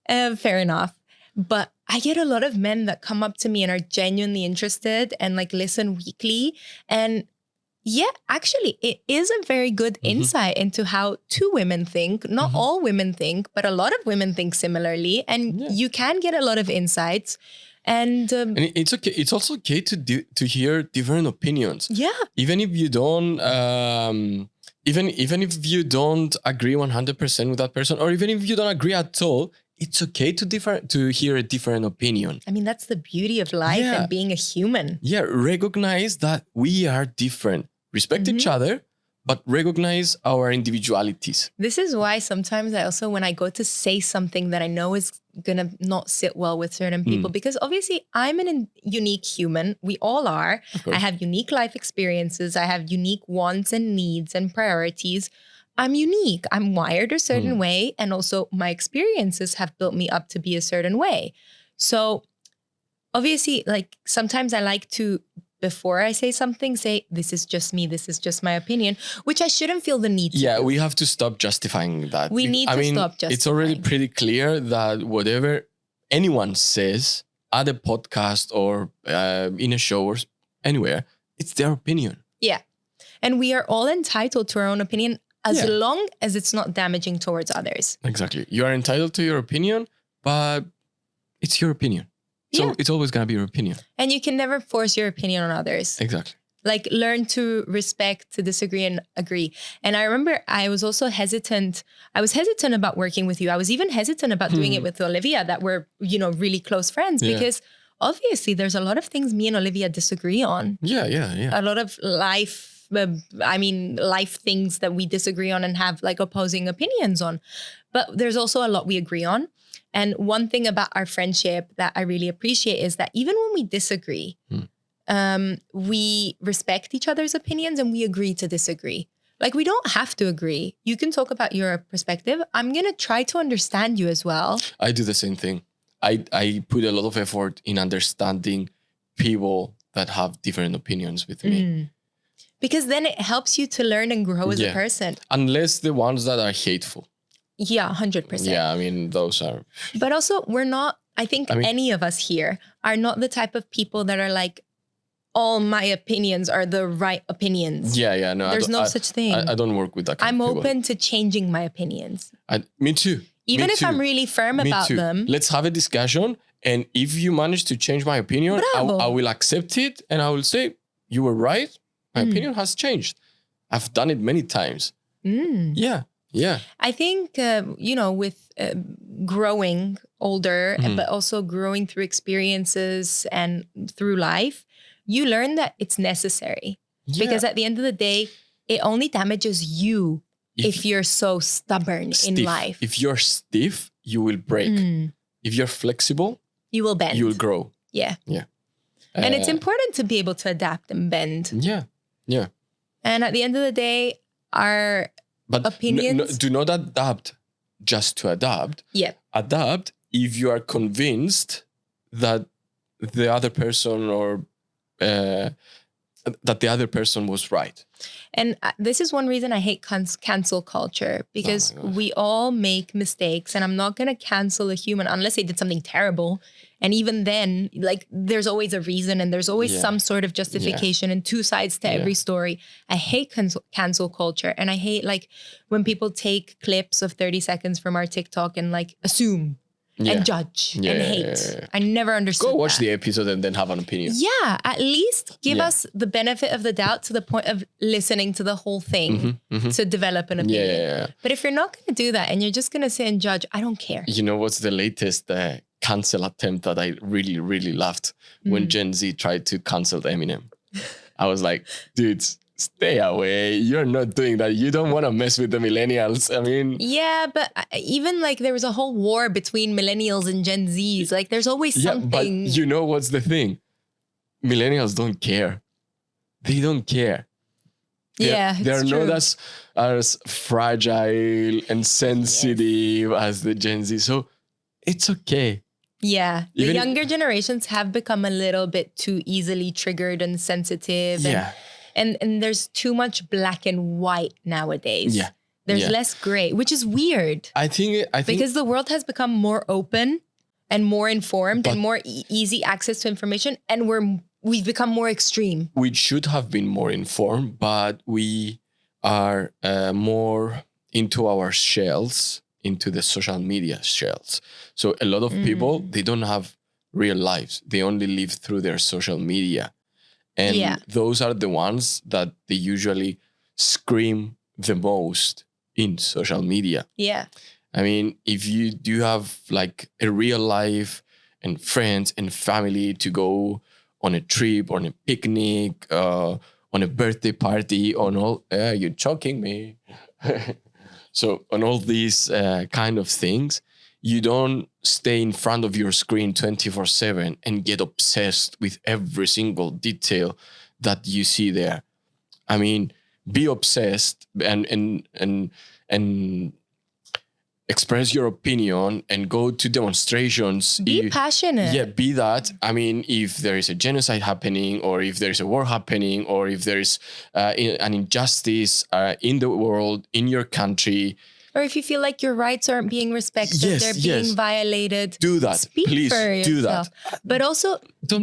fair enough. But I get a lot of men that come up to me and are genuinely interested and like listen weekly. And yeah, actually, it is a very good insight into how 2 women think. Not all women think, but a lot of women think similarly. And you can get a lot of insights. And it's okay. It's also okay to hear different opinions. Yeah. Even if you don't, even if you don't agree 100% with that person, or even if you don't agree at all, it's okay to hear a different opinion. I mean, that's the beauty of life and being a human. Yeah, recognize that we are different. Respect each other, but recognize our individualities. This is why sometimes I also, when I go to say something that I know is going to not sit well with certain people, because obviously I'm a unique human. We all are. I have unique life experiences. I have unique wants and needs and priorities. I'm unique. I'm wired a certain way. And also my experiences have built me up to be a certain way. So obviously, like sometimes I like to, before I say something, say, this is just me. This is just my opinion, which I shouldn't feel the need to. Yeah, we have to stop justifying that. We need to stop justifying. It's already pretty clear that whatever anyone says at a podcast or in a show or anywhere, it's their opinion. Yeah. And we are all entitled to our own opinion as long as it's not damaging towards others. Exactly. You are entitled to your opinion, but it's your opinion. So it's always going to be your opinion. And you can never force your opinion on others. Exactly. Like learn to respect, to disagree and agree. And I remember I was also hesitant. I was hesitant about working with you. I was even hesitant about doing it with Olivia that we're, really close friends because obviously there's a lot of things me and Olivia disagree on. Yeah. A lot of life things that we disagree on and have like opposing opinions on. But there's also a lot we agree on. And one thing about our friendship that I really appreciate is that even when we disagree, we respect each other's opinions and we agree to disagree. Like we don't have to agree. You can talk about your perspective. I'm going to try to understand you as well. I do the same thing. I put a lot of effort in understanding people that have different opinions with me. Because then it helps you to learn and grow as a person. Unless the ones that are hateful. Yeah, 100%. Yeah, I mean, those are... But also, we're not, I think any of us here are not the type of people that are like, all my opinions are the right opinions. Yeah. No, there's no such thing. I don't work with that kind I'm of people. open to changing my opinions. Me too. Even Me if too. I'm really firm Me about too. them. Let's have a discussion. And if you manage to change my opinion, I will accept it. And I will say, you were right. My opinion has changed. I've done it many times. Yeah. I think, with growing older, but also growing through experiences and through life, you learn that it's necessary. Yeah. Because at the end of the day, it only damages you if you're so stubborn in life. If you're stiff, you will break. If you're flexible, you will bend. You will grow. Yeah. And it's important to be able to adapt and bend. Yeah. And at the end of the day, our opinions... do not adapt just to adapt. Yeah. Adapt if you are convinced that the other person was right. And this is one reason I hate cancel culture, because we all make mistakes, and I'm not going to cancel a human unless they did something terrible. And even then, like, there's always a reason and there's always some sort of justification and two sides to every story. I hate cancel culture. And I hate, like, when people take clips of 30 seconds from our TikTok and, like, assume and judge and hate. I never understood Go watch the episode and then have an opinion. Yeah, at least give us the benefit of the doubt to the point of listening to the whole thing to develop an opinion. Yeah. But if you're not going to do that and you're just going to sit and judge, I don't care. You know what's the latest cancel attempt that I really, really laughed? When Gen Z tried to cancel Eminem. I was like, dudes, stay away. You're not doing that. You don't want to mess with the millennials. I mean... Yeah, but even like there was a whole war between millennials and Gen Zs. Like there's always something... But you know what's the thing? Millennials don't care. They don't care. They're not as fragile and sensitive as the Gen Z. So it's okay. Yeah. The younger generations have become a little bit too easily triggered and sensitive. And there's too much black and white nowadays. Yeah. There's less gray, which is weird. I think because the world has become more open and more informed and more easy access to information. And we've become more extreme. We should have been more informed, but we are more into our shells, into the social media shells. So a lot of people, they don't have real lives. They only live through their social media. And those are the ones that they usually scream the most in social media. Yeah. I mean, if you do have like a real life and friends and family to go on a trip, on a picnic, on a birthday party, on all, you're choking me. So on all these kind of things, you don't stay in front of your screen 24/7 and get obsessed with every single detail that you see there. I mean, be obsessed and express your opinion and go to demonstrations. Be passionate. Yeah, be that. I mean, if there is a genocide happening, or if there is a war happening, or if there is an injustice in the world, in your country, or if you feel like your rights aren't being respected, they're being violated. Do that. Speak Please for yourself. do that. But also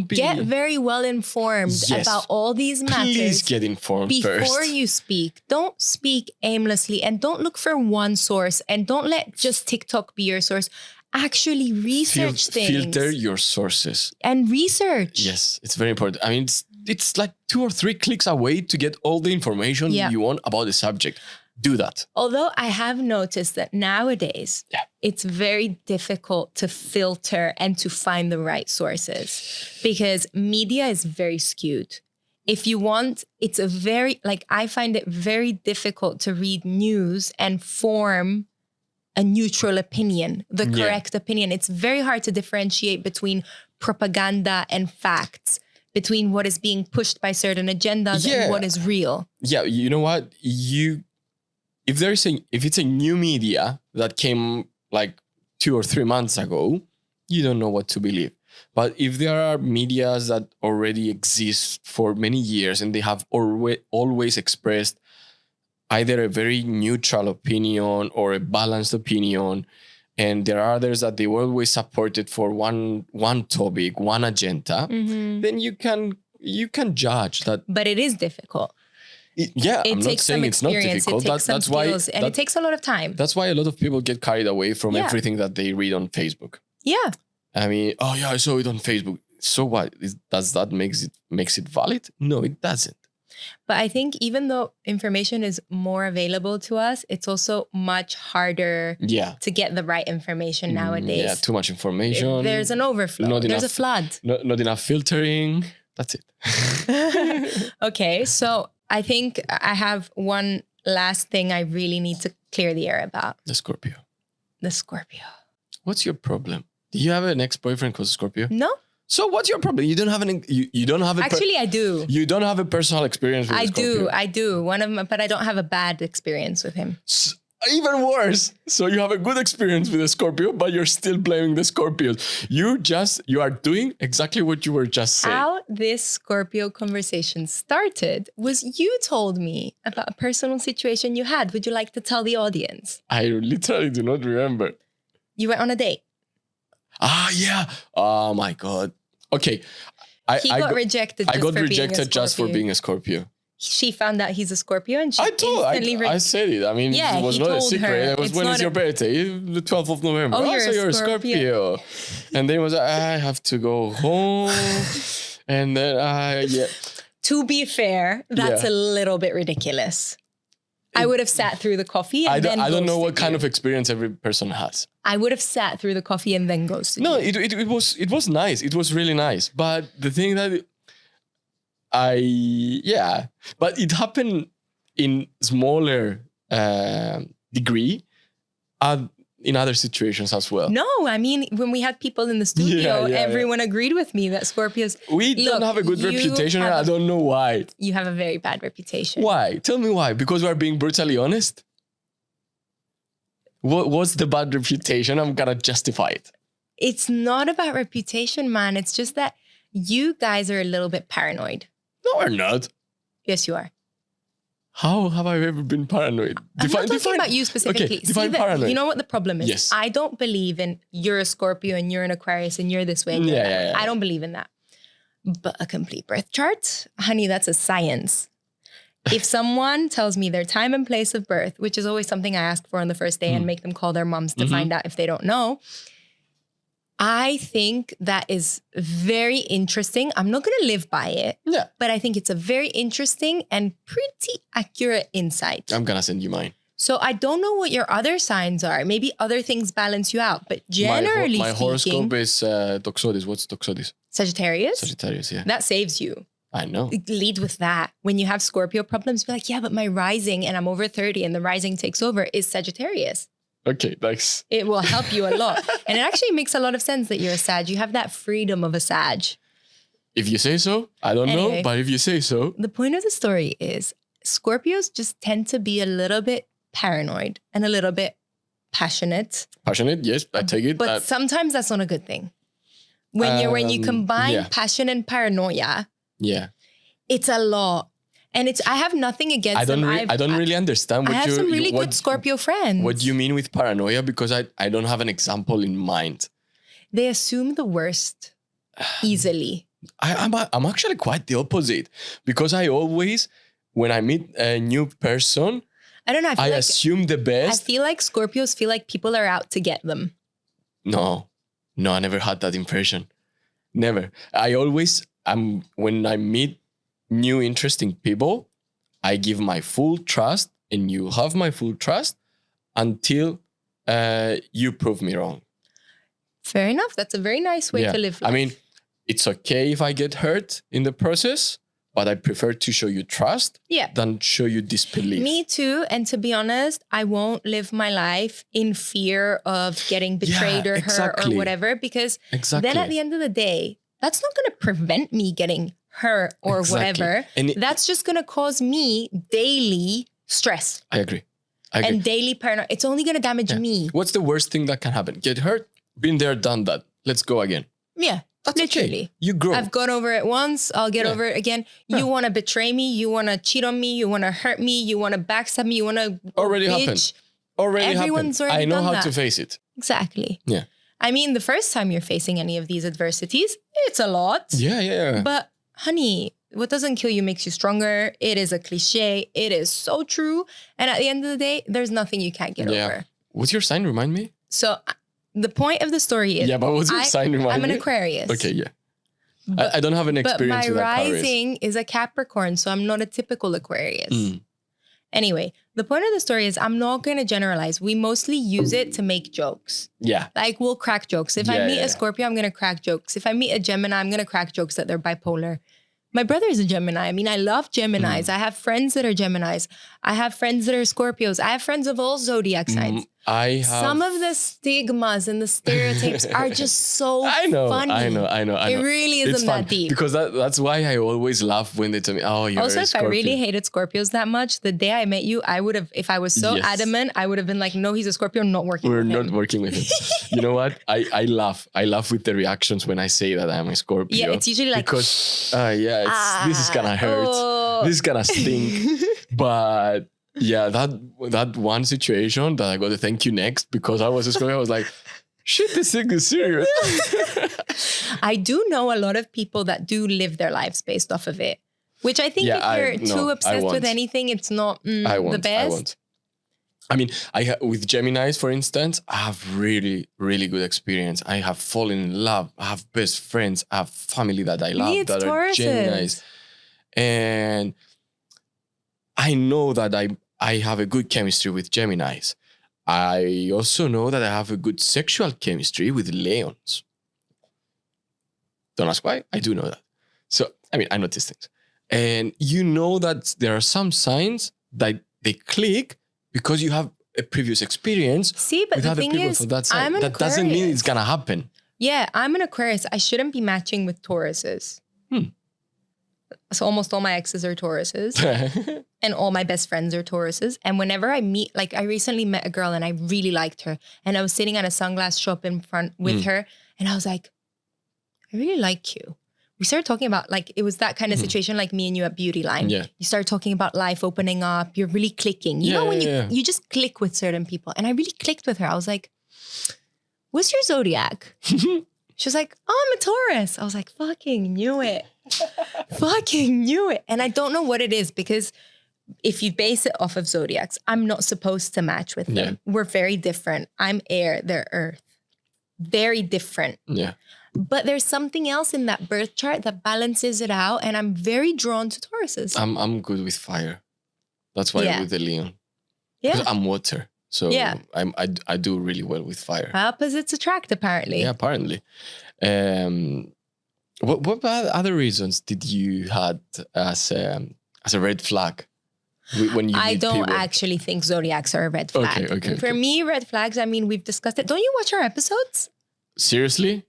get very well informed about all these matters. Please get informed before you speak. Don't speak aimlessly, and don't look for one source, and don't let just TikTok be your source. Actually research things. Filter your sources. And research. Yes, it's very important. I mean, it's like 2 or 3 clicks away to get all the information you want about the subject. Do that. Although I have noticed that nowadays, it's very difficult to filter and to find the right sources, because media is very skewed. If you want, I find it very difficult to read news and form a neutral opinion, the correct opinion. It's very hard to differentiate between propaganda and facts, between what is being pushed by certain agendas and what is real. Yeah, you know what? If it's a new media that came like 2 or 3 months ago, you don't know what to believe. But if there are medias that already exist for many years and they have always expressed either a very neutral opinion or a balanced opinion, and there are others that they were always supported for one topic, one agenda, then you can you can judge that. But it is difficult. I'm not saying it's not difficult. That's why, and it takes a lot of time. That's why a lot of people get carried away from everything that they read on Facebook. Yeah. I mean, I saw it on Facebook. So what? Does that makes it valid? No, it doesn't. But I think even though information is more available to us, it's also much harder to get the right information nowadays. Yeah, too much information. There's an overflow. There's a flood. Not enough filtering. That's it. Okay, so I think I have one last thing I really need to clear the air about. The Scorpio. What's your problem? Do you have an ex-boyfriend called Scorpio? No. So what's your problem? You don't have you don't have Actually, I do. You don't have a personal experience with Scorpio. I do. But I don't have a bad experience with him. Even worse. So you have a good experience with a Scorpio, but you're still blaming the Scorpios. You are doing exactly what you were just saying. How this Scorpio conversation started was you told me about a personal situation you had. Would you like to tell the audience? I literally do not remember. You went on a date. Yeah. Oh my God. Okay. He got rejected. I got rejected just for being a Scorpio. She found out he's a Scorpio and she instantly... I said it. I mean, it was not a secret. It was, when is your birthday? The 12th of November. So you're a Scorpio. And then it was, I have to go home. And then, To be fair, that's a little bit ridiculous. I would have sat through the coffee and then I don't know what kind of experience every person has. I would have sat through the coffee and then ghosted you. No, it was nice. It was really nice. But the thing that but it happened in smaller degree in other situations as well. No, I mean, when we had people in the studio, everyone agreed with me that Scorpios... We don't have a good reputation, and I don't know why. You have a very bad reputation. Why? Tell me why. Because we're being brutally honest? What's the bad reputation? I'm gonna justify it. It's not about reputation, man. It's just that you guys are a little bit paranoid. No, we're not. Yes, you are. How have I ever been paranoid? I'm not talking about you specifically. Okay, define paranoid. You know what the problem is? Yes. I don't believe in you're a Scorpio and you're an Aquarius and you're this way. And I don't believe in that. But a complete birth chart, honey, that's a science. If someone tells me their time and place of birth, which is always something I ask for on the first day and make them call their moms to find out if they don't know, I think that is very interesting. I'm not going to live by it, but I think it's a very interesting and pretty accurate insight. I'm going to send you mine. So I don't know what your other signs are. Maybe other things balance you out, but generally my horoscope is Toxodis. What's Toxodis? Sagittarius? Sagittarius, yeah. That saves you. I know. Lead with that. When you have Scorpio problems, be like, yeah, but my rising, and I'm over 30 and the rising takes over, is Sagittarius. Okay, thanks. It will help you a lot. And it actually makes a lot of sense that you're a Sag. You have that freedom of a Sag. If you say so, I don't know, but if you say so. The point of the story is Scorpios just tend to be a little bit paranoid and a little bit passionate. Passionate, yes, I take it. But sometimes that's not a good thing. When you combine passion and paranoia, it's a lot. And I have nothing against them. I don't really understand what I have some really good Scorpio friends. What do you mean with paranoia? Because I don't have an example in mind. They assume the worst easily. I'm actually quite the opposite. Because I always, when I meet a new person, I don't know. I assume the best. I feel like Scorpios feel like people are out to get them. No, I never had that impression. Never. When I meet new interesting people, I give my full trust, and you have my full trust until you prove me wrong. Fair enough. That's a very nice way to live life. I mean, it's okay if I get hurt in the process, but I prefer to show you trust than show you disbelief. Me too. And to be honest, I won't live my life in fear of getting betrayed or hurt or whatever, because then at the end of the day, that's not going to prevent me getting hurt or whatever. And that's just going to cause me daily stress. I agree. And daily paranoia. It's only going to damage me. What's the worst thing that can happen? Get hurt? Been there, done that. Let's go again. Yeah. That's literally. Okay. You grow. I've gone over it once. I'll get over it again. You want to betray me. You want to cheat on me. You want to hurt me. You want to backstab me. You want to happened. Everyone's already I know done how that. to face it. Exactly. Yeah. I mean, the first time you're facing any of these adversities, it's a lot. Yeah. But honey, what doesn't kill you makes you stronger. It is a cliche. It is so true. And at the end of the day, there's nothing you can't get over. What's your sign? Remind me. So the point of the story is... Yeah, but what's your sign? Remind me. I'm an Aquarius. Okay, yeah. But, I don't have an experience with Aquarius. But my rising is a Capricorn, so I'm not a typical Aquarius. Anyway, the point of the story is I'm not going to generalize. We mostly use it to make jokes. Yeah. Like we'll crack jokes. If I meet a Scorpio, I'm going to crack jokes. If I meet a Gemini, I'm going to crack jokes that they're bipolar. My brother is a Gemini. I mean, I love Geminis. I have friends that are Geminis. I have friends that are Scorpios. I have friends of all zodiac signs. Some of the stigmas and the stereotypes are just so funny. I know. It really isn't that deep. Because that's why I always laugh when they tell me, oh, you're also, a if Scorpio. I really hated Scorpios that much, the day I met you, I would have, if I was so adamant, I would have been like, no, he's a Scorpio, not working with him. We're not working with him. You know what? I laugh. I laugh with the reactions when I say that I'm a Scorpio. Yeah, it's usually like... Because, this is gonna hurt. This is gonna stink. But... yeah, that one situation that I got to thank you next because I was a Scorpio, I was like, shit, this thing is serious. I do know a lot of people that do live their lives based off of it, which I think if you're too obsessed with anything, it's not the best. I mean, with Geminis, for instance, I have really, really good experience. I have fallen in love. I have best friends. I have family that I love that are Geminis. And I know that I have a good chemistry with Geminis. I also know that I have a good sexual chemistry with Leons. Don't ask why. I do know that. So, I mean, I notice things. And you know that there are some signs that they click because you have a previous experience but the thing is, I'm an Aquarius. Doesn't mean it's going to happen. Yeah, I'm an Aquarius. I shouldn't be matching with Tauruses. So almost all my exes are Tauruses. And all my best friends are Tauruses. And whenever I meet, like I recently met a girl and I really liked her. And I was sitting at a sunglass shop in front with her. And I was like, I really like you. We started talking about like, it was that kind of situation like me and you at Beauty Line. Yeah. You started talking about life opening up. You're really clicking. You know when you just click with certain people. And I really clicked with her. I was like, what's your zodiac? She was like, oh, I'm a Taurus. I was like, fucking knew it. Fucking knew it. And I don't know what it is because if you base it off of zodiacs, I'm not supposed to match with them. We're very different. I'm air, they're earth. Very different. Yeah. But there's something else in that birth chart that balances it out. And I'm very drawn to Tauruses. I'm good with fire. That's why I'm with the Leon. Yeah. I'm water. So I do really well with fire. Opposites attract, apparently. Yeah, apparently. What other reasons did you had as a red flag? When you I don't actually think zodiacs are a red flag. Okay. For me, red flags, I mean, we've discussed it. Don't you watch our episodes? Seriously?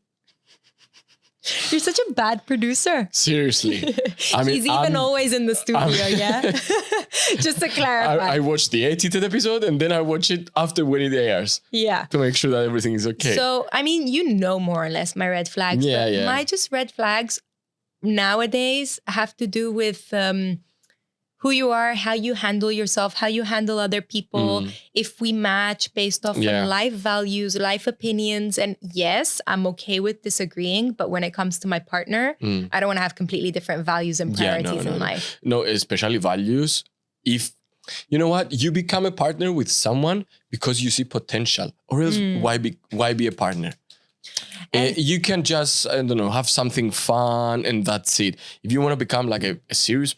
You're such a bad producer. Seriously. I mean, he's even always in the studio, yeah? Just to clarify. I watched the edited episode and then I watch it after when it airs. Yeah. To make sure that everything is okay. So, I mean, you know more or less my red flags. Yeah. My just red flags nowadays have to do with who you are, how you handle yourself, how you handle other people, if we match based off of life values, life opinions. And yes, I'm okay with disagreeing, but when it comes to my partner, I don't want to have completely different values and priorities in life. No, especially values. If, you know what, you become a partner with someone because you see potential, or else why be a partner? You can just, I don't know, have something fun and that's it. If you want to become like a serious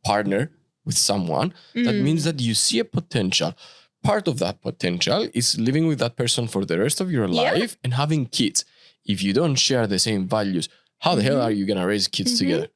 partner with someone, that means that you see a potential. Part of that potential is living with that person for the rest of your life and having kids. If you don't share the same values, how the hell are you going to raise kids together?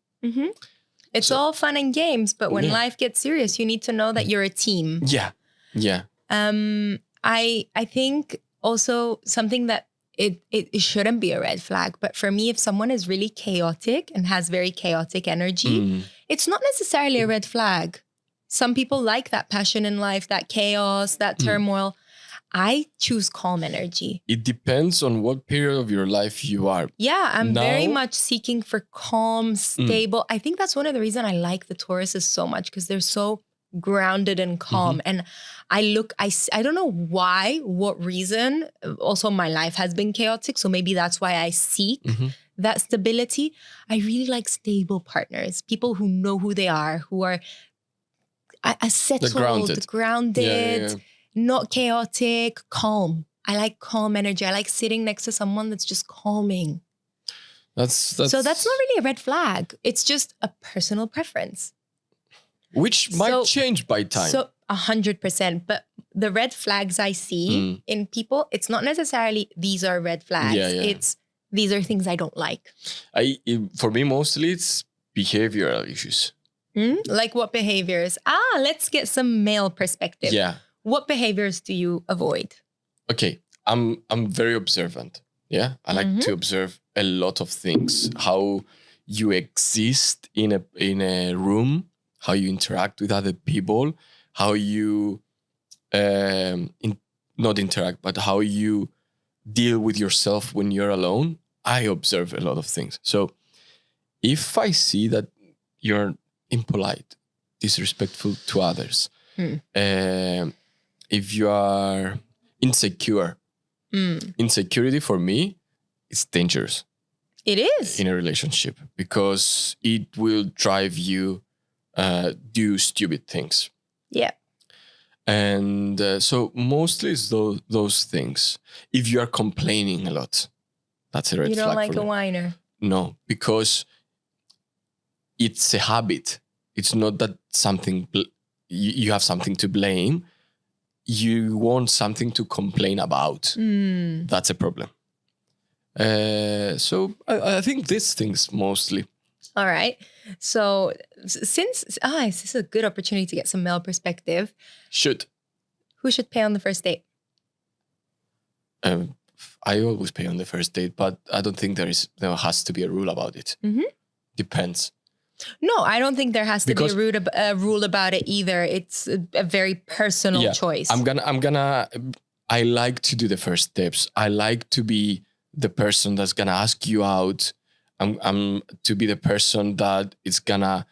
It's all fun and games, but when life gets serious, you need to know that you're a team. Yeah. I think also something that it shouldn't be a red flag. But for me, if someone is really chaotic and has very chaotic energy, it's not necessarily a red flag. Some people like that passion in life, that chaos, that turmoil. I choose calm energy. It depends on what period of your life you are. Yeah, I'm very much seeking for calm, stable. I think that's one of the reasons I like the Tauruses so much because they're so grounded and calm. And I don't know why, what reason. Also, my life has been chaotic. So maybe that's why I seek that stability. I really like stable partners, people who know who they are, who are settled, grounded, not chaotic, calm. I like calm energy. I like sitting next to someone that's just calming. So that's not really a red flag. It's just a personal preference. Which might change by time. So 100%. But the red flags I see in people, it's not necessarily these are red flags. It's these are things I don't like. For me, mostly it's behavioral issues. Like what behaviors? Let's get some male perspective. Yeah. What behaviors do you avoid? Okay. I'm very observant. Yeah. I like to observe a lot of things. How you exist in a room, how you interact with other people, how you not interact, but how you deal with yourself when you're alone. I observe a lot of things. So if I see that you're impolite, disrespectful to others, if you are insecure, insecurity for me is dangerous. It is. In a relationship, because it will drive you do stupid things. Yeah. And so mostly it's those things. If you are complaining a lot, that's a red flag. You don't like a whiner? No, because it's a habit. It's not that something you have something to blame. You want something to complain about. That's a problem. So I think these things mostly. All right. So since this is a good opportunity to get some male perspective. Who should pay on the first date? I always pay on the first date, but I don't think there has to be a rule about it. Depends. No, I don't think there has to be a rule about it either. It's a very personal choice. I like to do the first steps. I like to be the person that's gonna ask you out. I'm to be the person that is gonna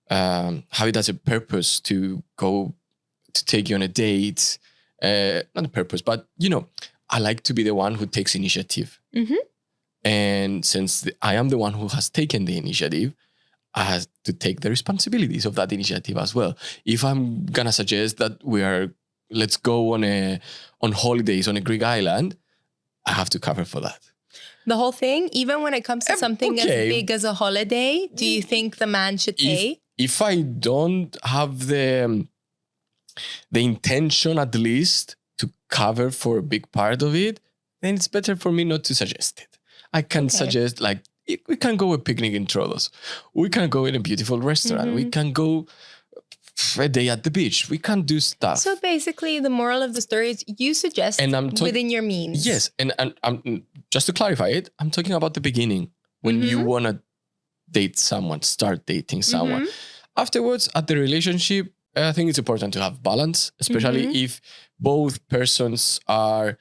have it as a purpose to go to take you on a date. Not a purpose, but I like to be the one who takes initiative. And since I am the one who has taken the initiative, I have to take the responsibilities of that initiative as well. If I'm gonna suggest that let's go on holidays on a Greek island, I have to cover for that. The whole thing, even when it comes to something as big as a holiday, do you think the man should pay? If I don't have the intention at least to cover for a big part of it, then it's better for me not to suggest it. I can suggest we can go a picnic in Tasos. We can go in a beautiful restaurant. We can go a day at the beach. We can do stuff. So basically, the moral of the story is you suggest within your means. Yes, and I'm just to clarify it, I'm talking about the beginning when you want to date someone, start dating someone. Afterwards, at the relationship, I think it's important to have balance, especially if both persons are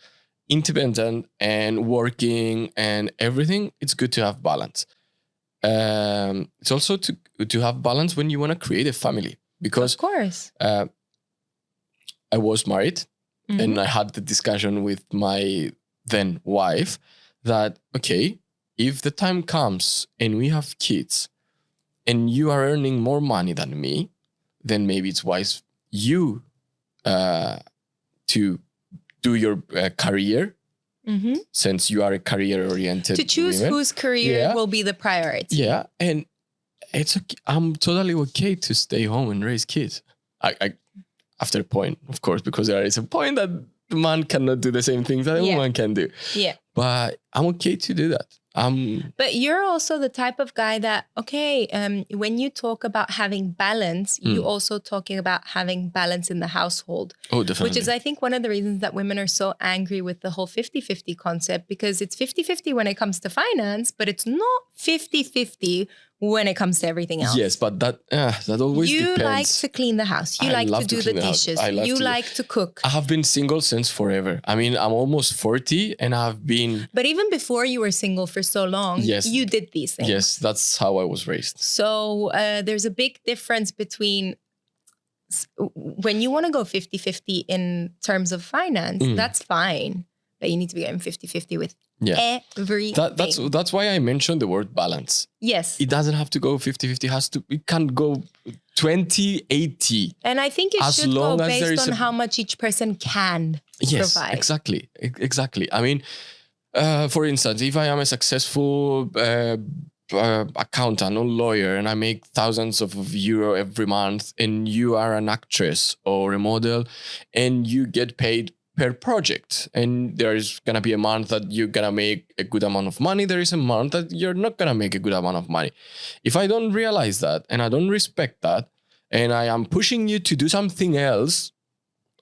independent and working and everything. It's good to have balance. It's also to have balance when you want to create a family. Because of course, I was married and I had the discussion with my then wife that, okay, if the time comes and we have kids and you are earning more money than me, then maybe it's wise you to do your career, since you are a career-oriented to choose women. Whose career will be the priority. Yeah, and it's okay. I'm totally okay to stay home and raise kids. I after a point, of course, because there is a point that the man cannot do the same things that a woman can do. Yeah. But I'm okay to do that. But you're also the type of guy that, when you talk about having balance, you also talking about having balance in the household. Oh, definitely. Which is, I think, one of the reasons that women are so angry with the whole 50-50 concept, because it's 50-50 when it comes to finance, but it's not 50-50 when it comes to everything else. Yes, but that always depends. You like to clean the house. You like to do the dishes. You like to cook. I have been single since forever. I mean, I'm almost 40 and I've been... But even before you were single for so long, you did these things. Yes, that's how I was raised. So there's a big difference between when you want to go 50-50 in terms of finance, that's fine. but you need to be getting 50-50 with everything. That's why I mentioned the word balance. Yes. It doesn't have to go 50-50. It can go 20-80. And I think it should go based on how much each person can provide. Exactly. I mean, for instance, if I am a successful accountant or lawyer and I make thousands of euro every month, and you are an actress or a model and you get paid per project, and there is going to be a month that you're going to make a good amount of money, there is a month that you're not going to make a good amount of money. If I don't realize that and I don't respect that and I am pushing you to do something else,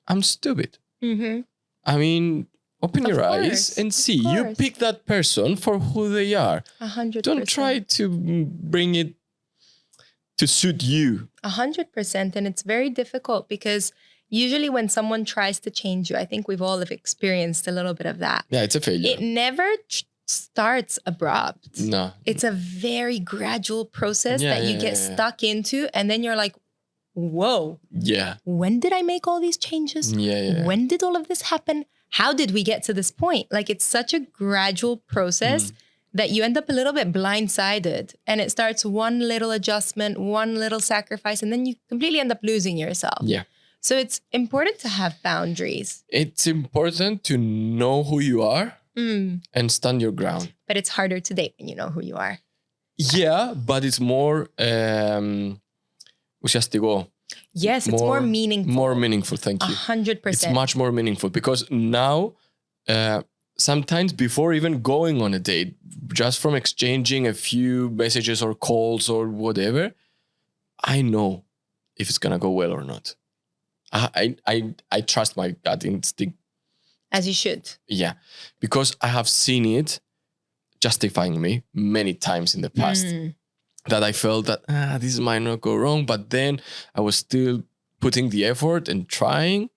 I'm stupid. Mm-hmm. I mean, open your eyes and see. You pick that person for who they are. 100%. Don't try to bring it to suit you. 100%. And it's very difficult because usually when someone tries to change you, I think we've all experienced a little bit of that. Yeah, it's a failure. It never starts abrupt. No. It's a very gradual process that you get stuck into. And then you're like, whoa. Yeah. When did I make all these changes? Yeah. When did all of this happen? How did we get to this point? Like, it's such a gradual process that you end up a little bit blindsided, and it starts one little adjustment, one little sacrifice, and then you completely end up losing yourself. Yeah. So it's important to have boundaries. It's important to know who you are and stand your ground. But it's harder to date when you know who you are. Yeah, but it's more ουσιαστικό. Yes, it's more meaningful. More meaningful, thank you. 100%. It's much more meaningful because now, sometimes before even going on a date, just from exchanging a few messages or calls or whatever, I know if it's gonna go well or not. I trust my gut instinct. As you should. Yeah, because I have seen it justifying me many times in the past. That I felt that this might not go wrong, but then I was still putting the effort and trying,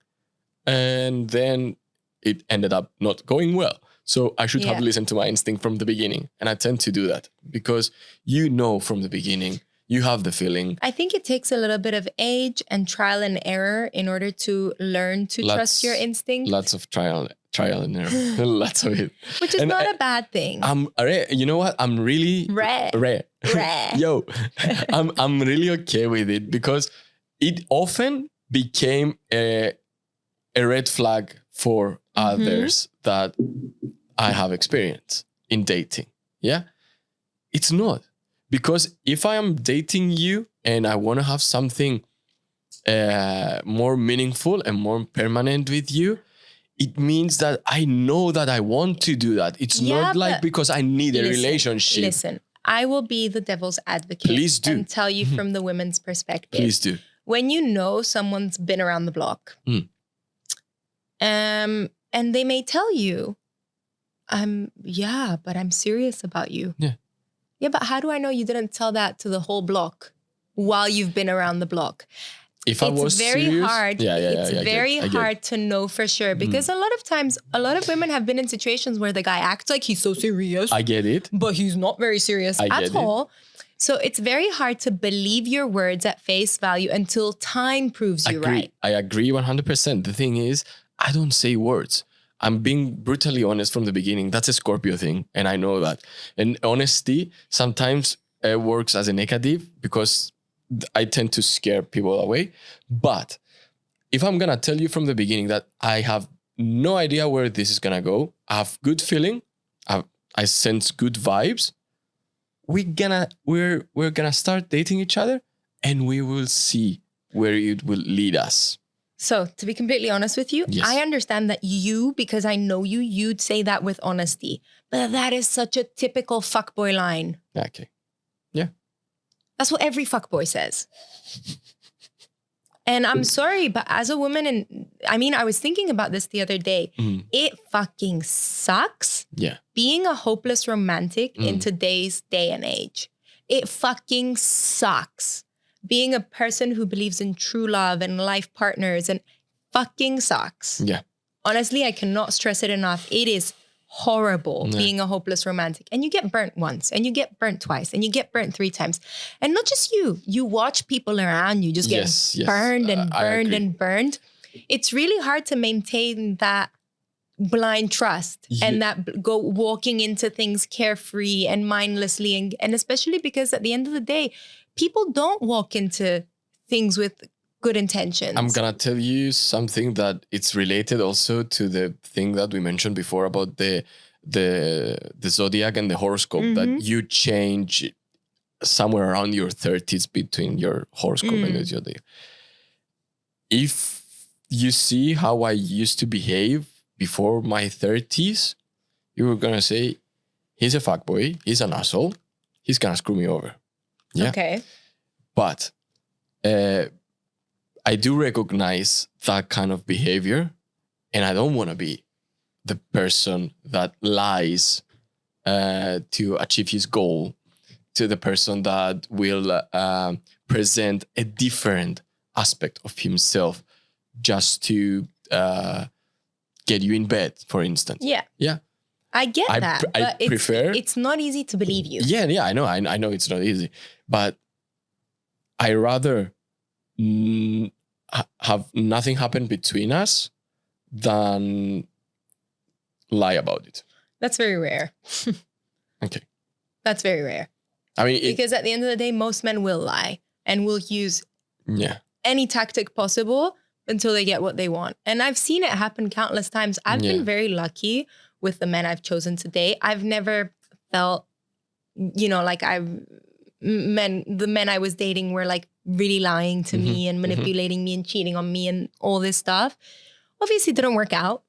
and then it ended up not going well. So I should have listened to my instinct from the beginning, and I tend to do that because you know from the beginning, you have the feeling. I think it takes a little bit of age and trial and error in order to learn to trust your instinct. Lots of trial and error, lots of it, which is not a bad thing. You know what? I'm really rare. Yo, I'm really okay with it because it often became a red flag for others that I have experienced in dating. Yeah, it's not, because if I am dating you and I want to have something more meaningful and more permanent with you, it means that I know that I want to do that. It's not like because I need a relationship. Listen, I will be the devil's advocate. Please do. And tell you from the women's perspective. Please do. When you know someone's been around the block, and they may tell you, but I'm serious about you. Yeah, but how do I know you didn't tell that to the whole block while you've been around the block? If I was serious, hard. It's very hard to know for sure, because a lot of times, a lot of women have been in situations where the guy acts like he's so serious. I get it. But he's not very serious at all. So it's very hard to believe your words at face value until time proves you right. I agree 100%. The thing is, I don't say words. I'm being brutally honest from the beginning. That's a Scorpio thing, and I know that. And honesty sometimes works as a negative because I tend to scare people away. But if I'm going to tell you from the beginning that I have no idea where this is going to go, I have good feeling, I sense good vibes, we're gonna start dating each other and we will see where it will lead us. So to be completely honest with you, I understand that because I know you'd say that with honesty. But that is such a typical fuckboy line. Okay. Yeah. That's what every fuckboy says. And I'm sorry, but as a woman, and I mean, I was thinking about this the other day. It fucking sucks being a hopeless romantic in today's day and age. It fucking sucks being a person who believes in true love and life partners, and fucking sucks. Yeah. Honestly, I cannot stress it enough. It is horrible being a hopeless romantic. And you get burnt once, and you get burnt twice, and you get burnt 3 times. And not just you. You watch people around you just get burned and burned and burned. It's really hard to maintain that blind trust and that go walking into things carefree and mindlessly. And especially because at the end of the day, people don't walk into things with good intentions. I'm going to tell you something that it's related also to the thing that we mentioned before about the Zodiac and the horoscope, that you change somewhere around your 30s between your horoscope and the Zodiac. If you see how I used to behave before my 30s, you were going to say, he's a fuckboy, he's an asshole, he's going to screw me over. Yeah. Okay. But I do recognize that kind of behavior, and I don't want to be the person that lies to achieve his goal, to the person that will present a different aspect of himself just to get you in bed, for instance. Yeah. Yeah. I get that. I prefer. It's not easy to believe you. Yeah, I know. I know it's not easy. But I rather have nothing happen between us than lie about it. That's very rare. Okay. That's very rare. I mean, because at the end of the day, most men will lie and will use any tactic possible until they get what they want. And I've seen it happen countless times. I've been very lucky with the men I've chosen to date. I've never felt, like the men I was dating were like really lying to me and manipulating me and cheating on me and all this stuff. Obviously, it didn't work out.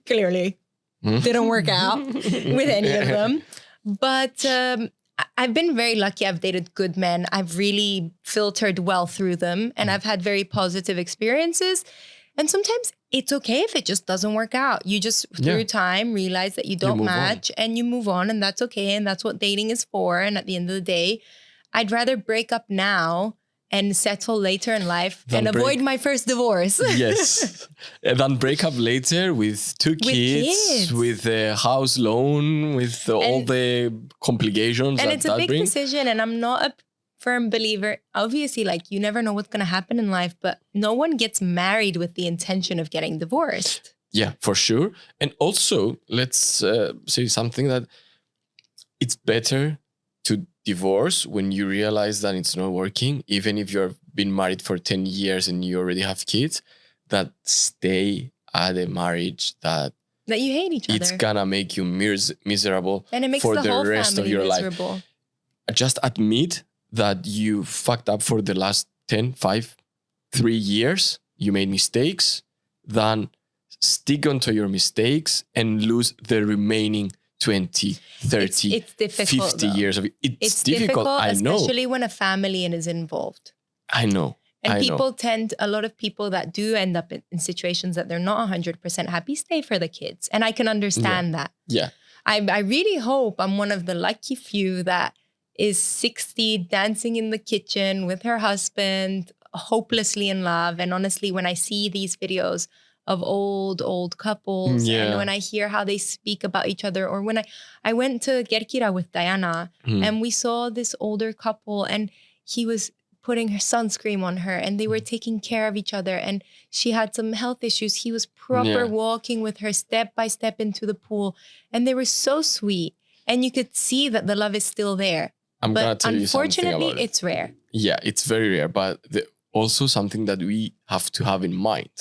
Clearly, didn't work out with any of them. But I've been very lucky. I've dated good men. I've really filtered well through them, and I've had very positive experiences. And sometimes it's okay if it just doesn't work out. You just, through time, realize that you don't match and you move on, and that's okay. And that's what dating is for. And at the end of the day, I'd rather break up now and settle later in life and avoid my first divorce. Yes. And then break up later with two kids, with a house loan, with all the complications and that it's a big brings. decision, and I'm not a firm believer. Obviously, like, you never know what's going to happen in life, but no one gets married with the intention of getting divorced. Yeah, for sure. And also, let's say something that it's better to divorce when you realize that it's not working, even if you've been married for 10 years and you already have kids, that stay at a marriage that you hate each other. It's gonna make you miserable and it makes for the whole rest of your miserable. life. Just admit that you fucked up for the last 10, 5, 3 years. You made mistakes. Then stick onto your mistakes and lose the remaining 20, 30, it's difficult, 50 though. years of it. It's difficult, I know. Especially when a family is involved. I know. And a lot of people that do end up in situations that they're not 100% happy stay for the kids. And I can understand that. Yeah. I really hope I'm one of the lucky few that is 60, dancing in the kitchen with her husband, hopelessly in love. And honestly, when I see these videos of old couples and when I hear how they speak about each other, or when I went to Kerkira with Diana and we saw this older couple and he was putting her sunscreen on her and they were taking care of each other, and she had some health issues. He was proper walking with her step by step into the pool, and they were so sweet, and you could see that the love is still there. I'm gonna tell you something about it. Unfortunately, it's rare. Yeah, it's very rare, but also something that we have to have in mind.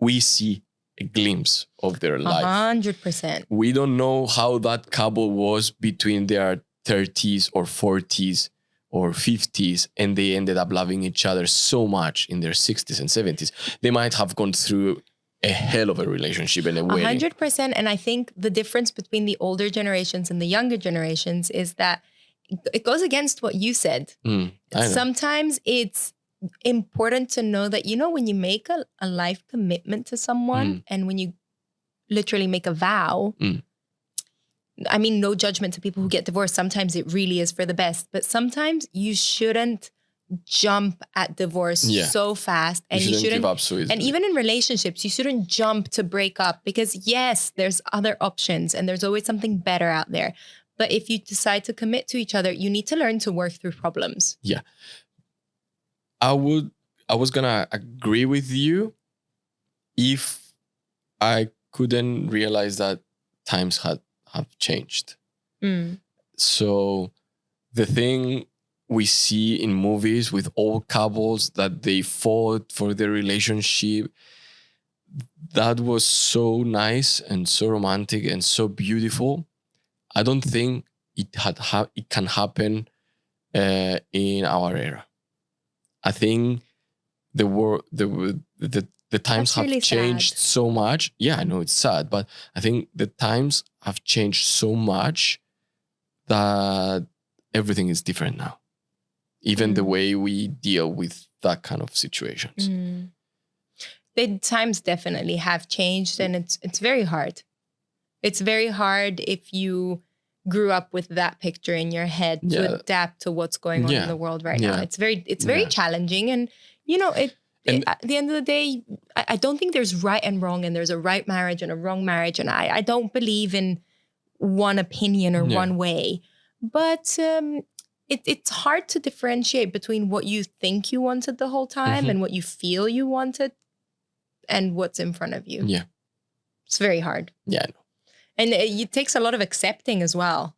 We see a glimpse of their life. 100%. We don't know how that couple was between their 30s or 40s or 50s, and they ended up loving each other so much in their 60s and 70s. They might have gone through a hell of a relationship and a wedding. 100%. And I think the difference between the older generations and the younger generations is that it goes against what you said. Sometimes it's important to know that, when you make a life commitment to someone and when you literally make a vow, I mean, no judgment to people who get divorced. Sometimes it really is for the best, but sometimes you shouldn't jump at divorce so fast, and you shouldn't give up so easily. And even in relationships, you shouldn't jump to break up, because yes, there's other options and there's always something better out there. But if you decide to commit to each other, you need to learn to work through problems. Yeah. I was gonna agree with you if I couldn't realize that times have changed. So the thing we see in movies with old couples that they fought for their relationship, that was so nice and so romantic and so beautiful. I don't think it can happen in our era. I think the times have really changed sad. so much. Yeah, I know it's sad, but I think the times have changed so much that everything is different now. Even the way we deal with that kind of situations. The times definitely have changed, and it's very hard. It's very hard if you grew up with that picture in your head to adapt to what's going on in the world right now. It's very challenging, and at the end of the day, I don't think there's right and wrong, and there's a right marriage and a wrong marriage, and I don't believe in one opinion or one way, but it's hard to differentiate between what you think you wanted the whole time and what you feel you wanted and what's in front of you. Yeah. It's very hard. Yeah, I know. And it takes a lot of accepting as well.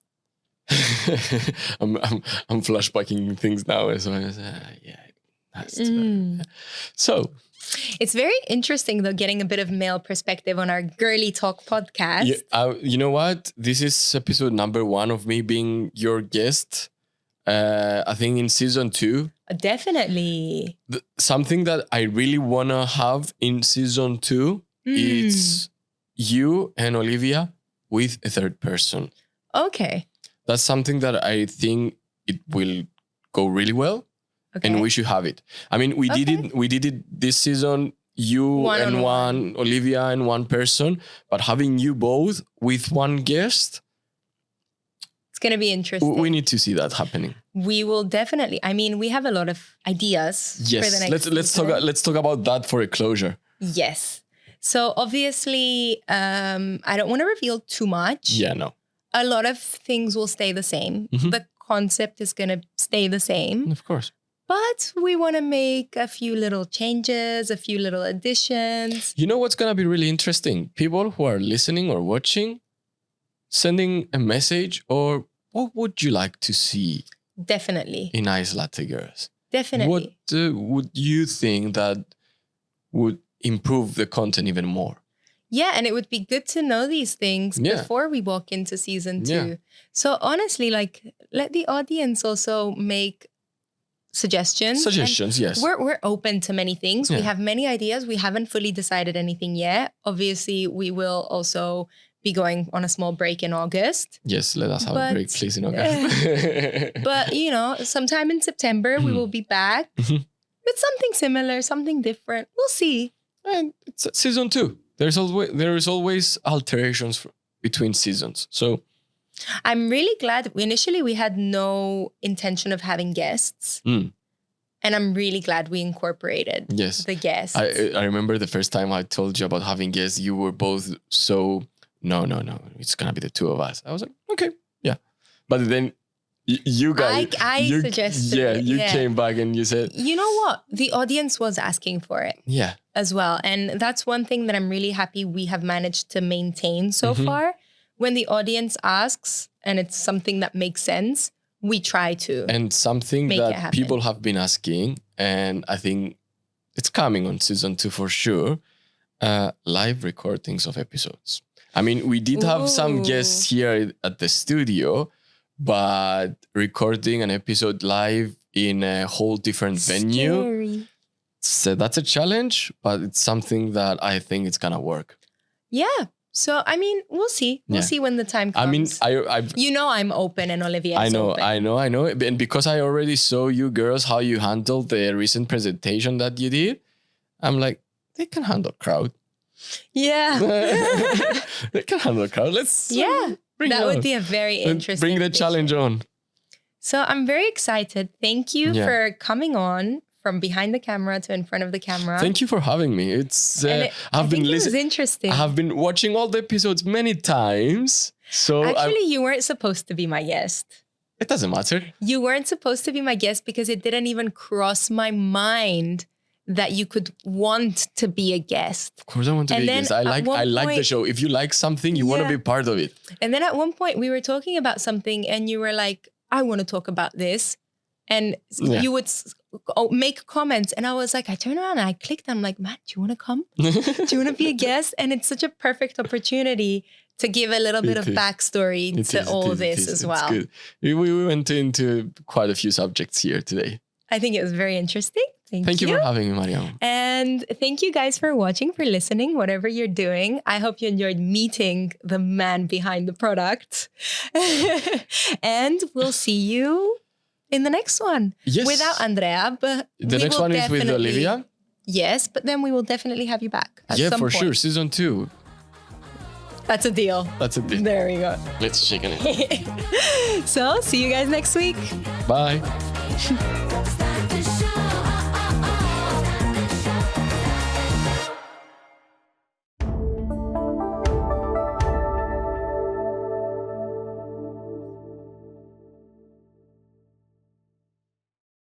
I'm flashbacking things now. So So it's very interesting, though, getting a bit of male perspective on our Girly Talk podcast. Yeah, you know what? This is episode number 1 of me being your guest. I think in season 2. Definitely. Something that I really want to have in season 2 is you and Olivia with a third person. Okay. That's something that I think it will go really well. Okay. And we should have it. I mean, we did it this season, you one, Olivia and one person, but having you both with one guest, it's going to be interesting. We need to see that happening. We will definitely. I mean, we have a lot of ideas. Yes, for the next let's talk about that for a closure. Yes. So obviously, I don't want to reveal too much. Yeah, no. A lot of things will stay the same. The concept is going to stay the same. Of course. But we want to make a few little changes, a few little additions. You know what's going to be really interesting? People who are listening or watching, sending a message, or what would you like to see? Definitely. In Iced Latte Girls? Definitely. What would you think that would improve the content even more? Yeah, and it would be good to know these things before we walk into season 2. Yeah. So honestly, let the audience also make suggestions. Yes. We're open to many things. Yeah. We have many ideas. We haven't fully decided anything yet. Obviously, we will also be going on a small break in August. Yes, let us have a break, please, in August. But, sometime in September, we will be back with something similar, something different. We'll see. And it's season 2. There is always alterations between seasons. So I'm really glad. Initially, we had no intention of having guests. And I'm really glad we incorporated the guests. I remember the first time I told you about having guests, you were both so, no, it's going to be the 2 of us. I was like, okay, yeah. But then you guys... I suggested it. You came back and you said... You know what? The audience was asking for it. Yeah. As well. And that's one thing that I'm really happy we have managed to maintain so far. When the audience asks and it's something that makes sense, we try to. And something that people have been asking, and I think it's coming on season 2 for sure, live recordings of episodes. I mean, we did have some guests here at the studio, but recording an episode live in a whole different venue, so that's a challenge, but it's something that I think it's going to work. Yeah. So, I mean, we'll see. We'll see when the time comes. I mean, I'm open and Olivia is open. I know. And because I already saw you girls, how you handled the recent presentation that you did, I'm like, they can handle crowd. Yeah. They can handle crowd. That would be a very interesting Bring the challenge on. So I'm very excited. Thank you for coming on. From behind the camera to in front of the camera. Thank you for having me. It's I've been listening. It was interesting. I have been watching all the episodes many times. So actually, you weren't supposed to be my guest. It doesn't matter. You weren't supposed to be my guest because it didn't even cross my mind that you could want to be a guest. Of course I want to be a guest. I like the show. If you like something, you want to be part of it. And then at one point we were talking about something and you were like, I want to talk about this. And you would make comments. And I was like, I turned around and I clicked. I'm like, Matt, do you want to come? Do you want to be a guest? And it's such a perfect opportunity to give a little bit of backstory to all this as well. It's good. We went into quite a few subjects here today. I think it was very interesting. Thank you for having me, Mariam. And thank you guys for watching, for listening, whatever you're doing. I hope you enjoyed meeting the man behind the product. And we'll see you in the next one. Yes. Without Andrea. But the next one is with Olivia? Yes, but then we will definitely have you back at some point. Sure. Season 2. That's a deal. There we go. Let's check it. So, see you guys next week. Bye.